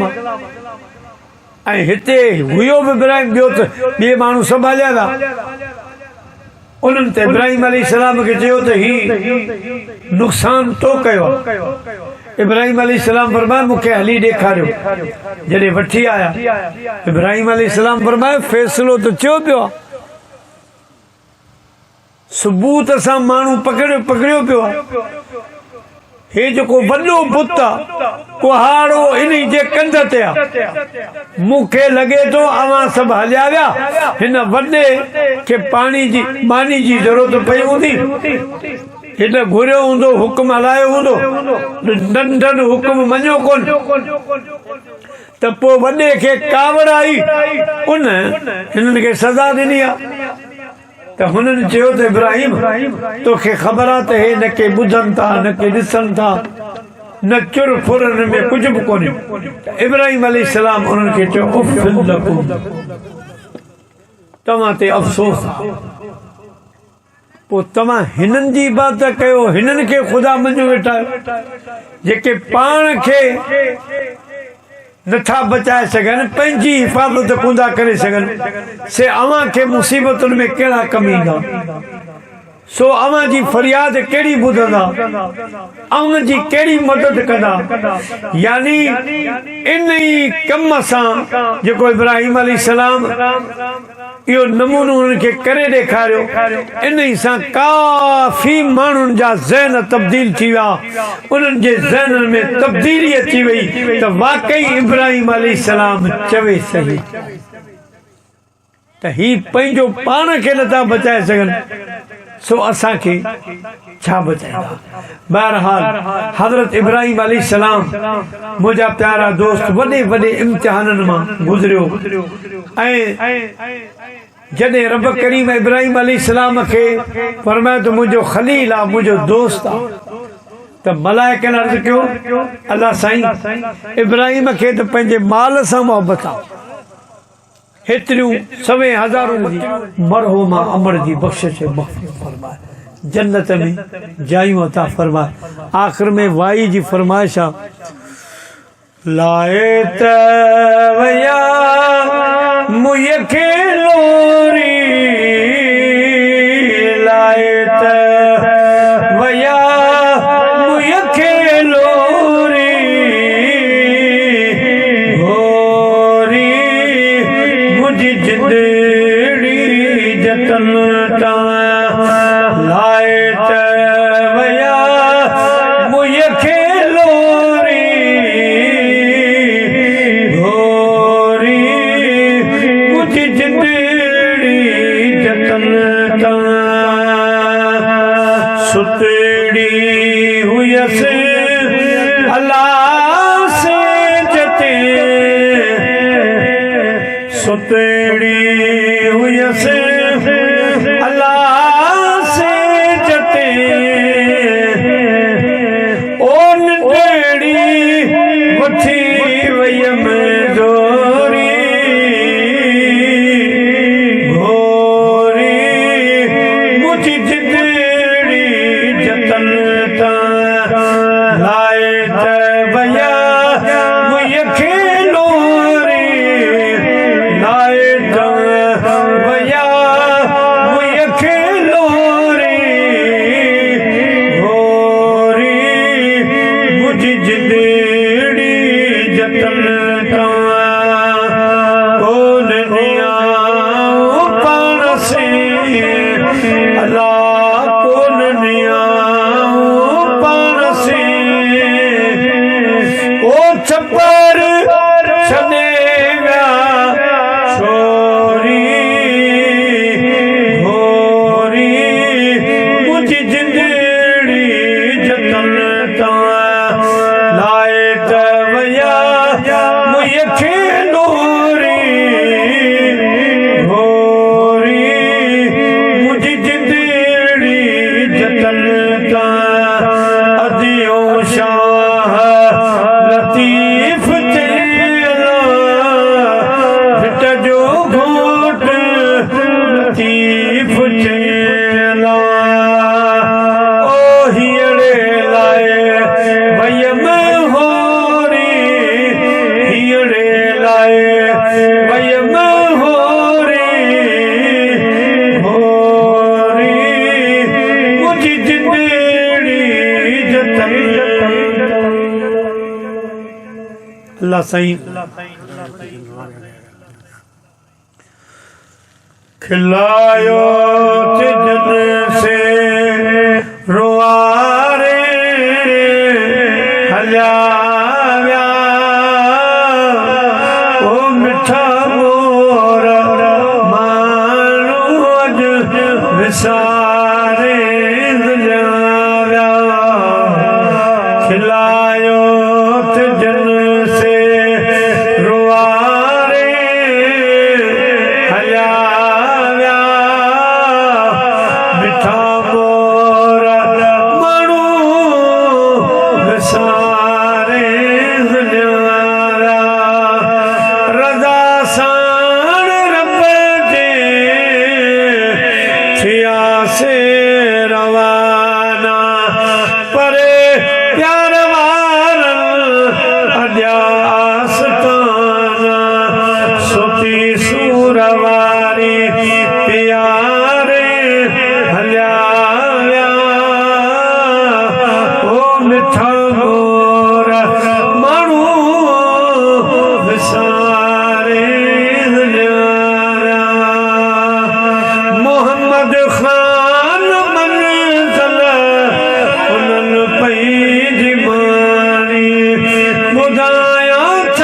ऐं हिते हुयो बि इब्राहिम, ॿियो त ॿिए माण्हू सभु हलिया था। उन्हनि ते इब्राहिम अलैहिस्सलाम खे चयो त ही नुक़सान तो कयो आहे। इब्राहिम अलैहिस्सलाम फरमायो मूंखे हली ॾेखारियो। जॾहिं वठी आया इब्राहिम अलैहिस्सलाम फरमायो फ़ैसिलो त थियो पियो आहे, सबूत सां माण्हू पकड़ियो पियो आहे। हे जेको वॾो बुत आहे कुहाड़ो इन जे कंध ते आहे। मूंखे लॻे थो अवां सभु हलिया विया, हिन वॾे खे मानी जी ज़रूरत पई हूंदी, हिन घुरियो हूंदो, हुकुम हलायो हूंदो, नंढनि हुकुम मञियो कोन त पोइ वॾे खे कावड़ आई, उन हिननि खे सज़ा ॾिनी आहे। त हुननि चयो त इब्राहिम तोखे ख़बर आहे त हे न के ॿुधनि था न के ॾिसनि था, न चुर फुरनि में कुझु बि कोन्हे। इब्राहिम अलैहिस्सलाम उन्हनि खे चयो उफ़ लकुम, तव्हां ते अफ़सोस आहे। पोइ तव्हां हिननि जी इबादत कयो, हिननि खे ख़ुदा मञो वेठा आहियो, जेके पाण खे नथा बचाए सघनि, पंहिंजी हिफ़ाज़त कोन था करे सघनि, से अव्हां खे मुसीबतुनि में कहिड़ा कम ईंदा, सो अव्हां जी फरियाद कहिड़ी ॿुधंदा, अव्हां जी कहिड़ी मदद कंदा। यानी इन ई कम सां जेको इब्राहिम अलैहिस्सलाम इहो नमूनो उन्हनि खे करे ॾेखारियो, इन ई सां काफ़ी माण्हुनि जा ज़हन तब्दील थी विया। उन्हनि जे ज़हननि में तब्दीली अची वई त वाकई इब्राहिम अलैहिस्सलाम चवे सही त ही पंहिंजो पाण खे नथा बचाए सघनि, सो असांखे छा बचाईंदा। बहरहाल हज़रत इब्राहिम अलैहिस्सलाम मुंहिंजा प्यारा दोस्त वॾे वॾे इम्तिहाननि मां गुज़रियो ऐं जॾहिं रब करीम इब्राहिम अलैहिस्सलाम खे फरमायो त मुंहिंजो खलील आहे, मुंहिंजो दोस्त आहे, त मलाइकनि अर्ज़ु कयो अल्लाह साईं इब्राहिम खे त पंहिंजे माल सां मोहबत आहे, हेतिरियूं सवे हज़ारों जी मरहुमा अमर जी बख़्शिश फरमाए, जन्नत में जायूं अता फरमाए। आख़िर में वाई जी फरमाइश आहे लाए तवया मुझे के लोरी, लाए तवया मुझे के लोरी, गोरी मुझे जिंदड़ी जतन ता, लाए तवया मुझे के लोरी, गोरी मुझे जिंदड़ी जतन ता, सुतड़ी हुयस अल्लाह से जते, सुतड़ी हुयस अल्लाह से जते, ओन टेड़ी वठी वयम दोरी, गोरी मुझी जिंदड़ी जतन ता, लाए तवया मुझे खेलोरी, लाए अल्लाह साईं खिलायो तिजन से रुआरे हल्या ओ मिठा मोर मानो अज विसारे हल्या खिलायो तिजन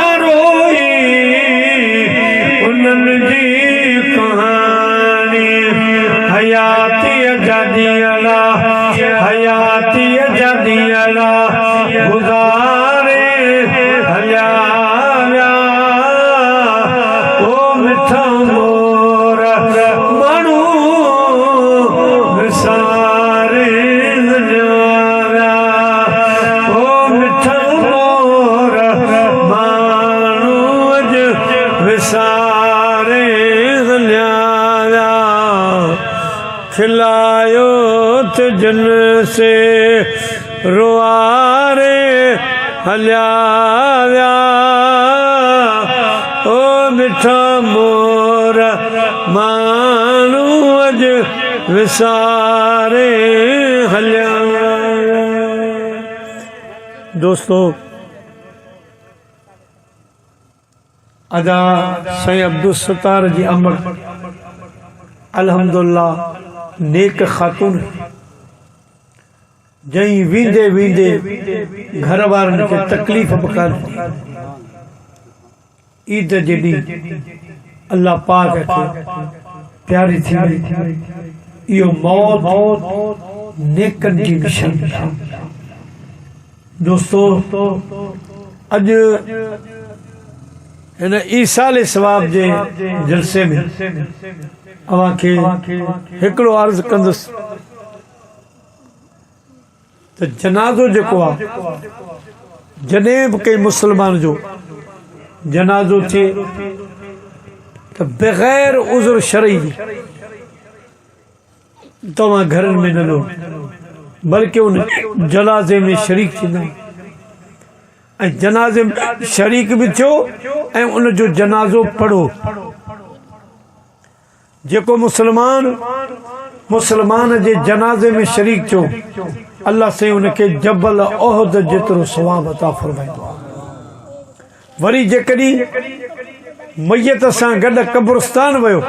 से रुआरे हल्या खिलायो तिजन से रुआरे हल्या ओ मिठा मोर मानू अज विसारे हल्या। दोस्तों अदा साईं अब्दुल सत्तार जी अमर अल्हम्दुलिल्लाह नेक खातून जई वींदे वींदे घर वारन खे तकलीफ़ बकार ईद जेडी अल्लाह पाक खे प्यारी थी इहो मौत नेकन जी निशानी। दोस्तों अज इन ईसाल सवाब जे जलसे में अवां खे हिकिड़ो अर्ज़ कंदुसि त जनाज़ो जेको आहे जॾहिं बि कंहिं मुस्लमान जो जनाज़ो थिए त बग़ैर उज़र शरई तव्हां घरनि में न लो बल्कि उन जनाज़े में शरीक थींदा ऐं जनाज़े में शरीक बि थियो ऐं उन जो जनाज़ो पढ़ो। जेको मुसलमान जे जनाज़े में शरीक थियो अल्लाह से उनके जबल ओहद जेतिरो सवाब अता फरमाईंदो। वरी जेकॾहिं मैयत सां गॾु कब्रिस्तान वियो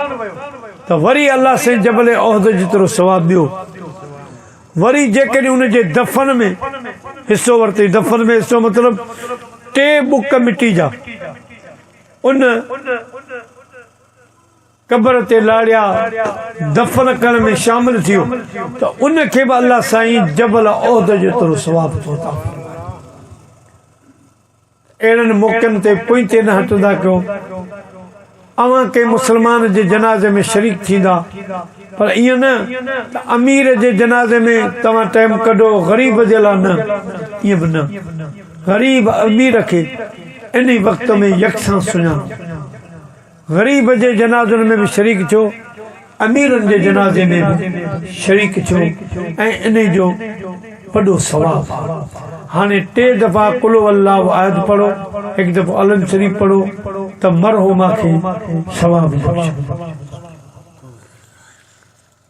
त वरी अल्लाह से जबल ओहद जेतिरो सवाब ॾियो। वरी जेकॾहिं उनजे दफ़न में हिस्सो वरितई, दफ़न में हिस्सो मतिलब 3 बुक मिटी जा उन कब्र ते लाड़िया दफ़न करण में शामिल थियो त उनखे बि अल्लाह साईं जबल ओहद जेतिरो सवाब थो अता फरमाए। अहिड़नि मौक़नि ते पोइते न हटंदा कयो। अवां के मुसलमान जे जनाज़े में शरीक थींदा पर ईअं न त अमीर जे जनाज़े में तव्हां टाइम कढो, ग़रीब जे लाइ न, ईअं बि न। ग़रीब अमीर खे इन वक़्त में यकसां सुञाणो। ग़रीब जे जनाज़नि में बि शरीक थियो, अमीरनि जे जनाज़े में बि शरीक थियो ऐं इन जो वॾो सवाब। हाणे 3 दफ़ा कुल अल्लाहु आयत पढ़ो, 1 दफ़ो अलम शरीफ़ पढ़ो त मरहुमा खे सवाब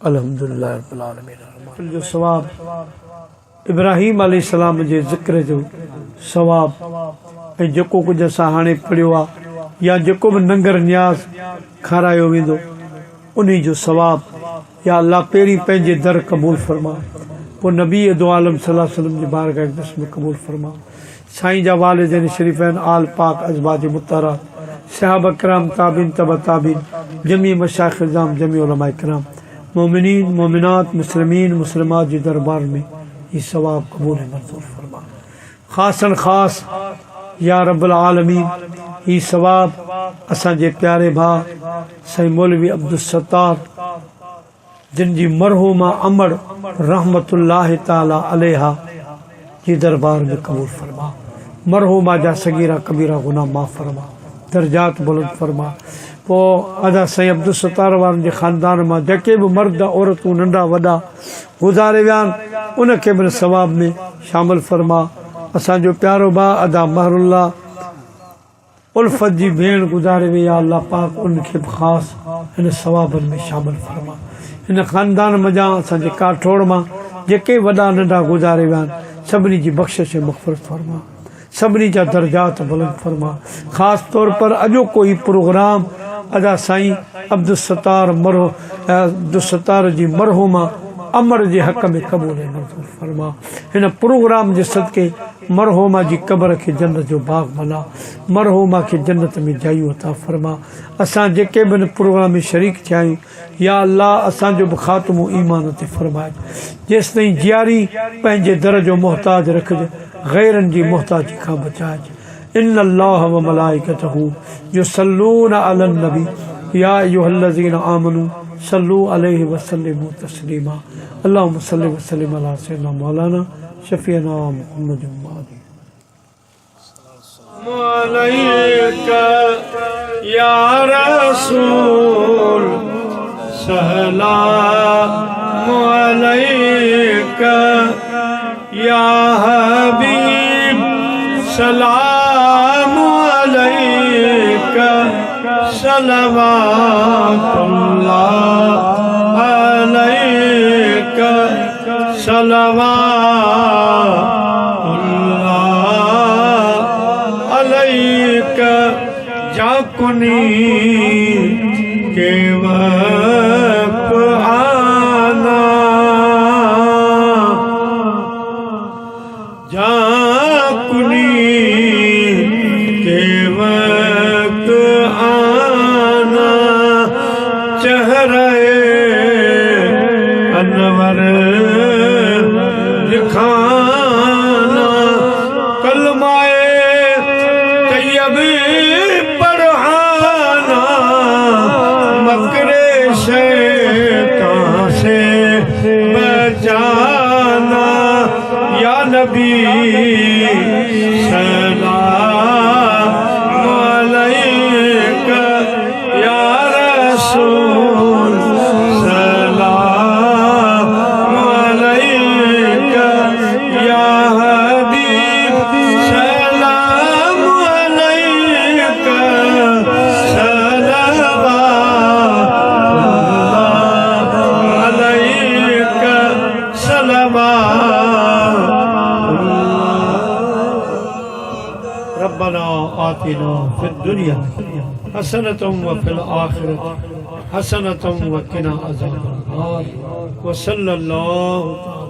अल्हम्दुलिल्लाह रब्बिल आलमीन जो सवाब, इब्राहीम अलैहिस्सलाम जे ज़िक्र जो सवाब, ऐं जेको कुझु असां हाणे पढ़ियो आहे या जेको बि नंगर न्याज़ खारायो वेंदो उन जो सवाब या अल्लाह पहिरीं पंहिंजे दर क़बूल फरमा, पोइ नबी दो आलम सल्लल्लाहु अलैहि वसल्लम जी बारगाह अक़दस में क़बूल फरमा। साईं जा वालिदैन शरीफ़ैन आल पाक अज़वाज मुतहरा सहाबा किराम ताबीन तबा ताबीन जमी मशाइख़ इज़ाम जमी उलमा किराम मोमिनीन मोमिनात मुस्लिमीन मुस्लिमात जी दरबार में ये सवाब कबूल मंजूर फरमा। ख़ासन ख़ास या रब्बुल आलमीन ये सवाब असांजे प्यारे भाउ साईं मौलवी अब्दुल सत्तार जिन जी मरहूमा अमड़ रहमतुल्लाह ताला अलैहा जी दरबार में कबूल फरमा। मरहूमा जा सगीरा कबीरा गुनाह माफ़ फरमा, दर्जात बुलंद फरमा। पोइ अदा साईं अब्दुल सत्तार वारनि जे ख़ानदान मां जेके बि मर्द औरतूं नंढा वॾा गुज़ारे विया आहिनि उनखे बि सवाब में शामिल फरमा। असांजो प्यारो भाउ अदा महरुल्ला उल्फत जी भेण गुज़ारे वई आहे, अल्लाह पाक उनखे बि ख़ासि हिन सवाबनि में शामिल फरमा। हिन ख़ानदान मज़ा असांजे काठोड़ मां जेके वॾा नंढा गुज़ारे विया आहिनि सभिनी जी बख़्शिश मग़फ़िरत फरमा, सभिनी जा दर्जात बुलंद फरमा। ख़ासि तौर पर अॼोको ही प्रोग्राम अदा साईं अब्दुल सत्तार जी मरहूमा अमर जे हक़ में क़बूल मंज़ूर फरमा। हिन प्रोग्राम जे सदके मरहूमा जी क़बर खे जन्नत जो बाग बना, मरहूमा खे जन्नत में जायू अता फरमा। असां जेके बि हिन प्रोग्राम में शरीक थिया आहियूं या अल्लाह असांजो बि ख़ात्मो ईमान ते फरमाए। जेसिताईं जियारी पंहिंजे दर जो मोहताज रखिजे, गैरनि जी मोहताजी खां बचाए। इन्नल्लाह व मलाइकतहू युसल्लूना अलन नबी या अय्युहल्लज़ीना आमनू सल्लू अलैहि वसल्लिमू तस्लीमा। अल्लाहुम्मा सल्लि व सल्लिम अला सय्यिदिना मौलाना शफीअना मुहम्मद अलैका या रसूल सलाम अलैका या हबीब सलाम अलैका सलवातुल्लाह अलैका सलवातुल्लाह अलैका जाकुनी के वक्त आना जाकुनी के वक्त आना चेहरे अनवर दिखाना कलमाए तैयब पढ़ाना मकरे शैतान से बचाना या नबी सलाम अलैका या रसूल सलाम अलैका या हबीब सलाम अलैका सलवात अलैका सलवात। रब्बना आतिना फिद दुनिया हसनतम व फिल आखिरत हसनतम व किना अज़ाबन्नार व सल्लल्लाहु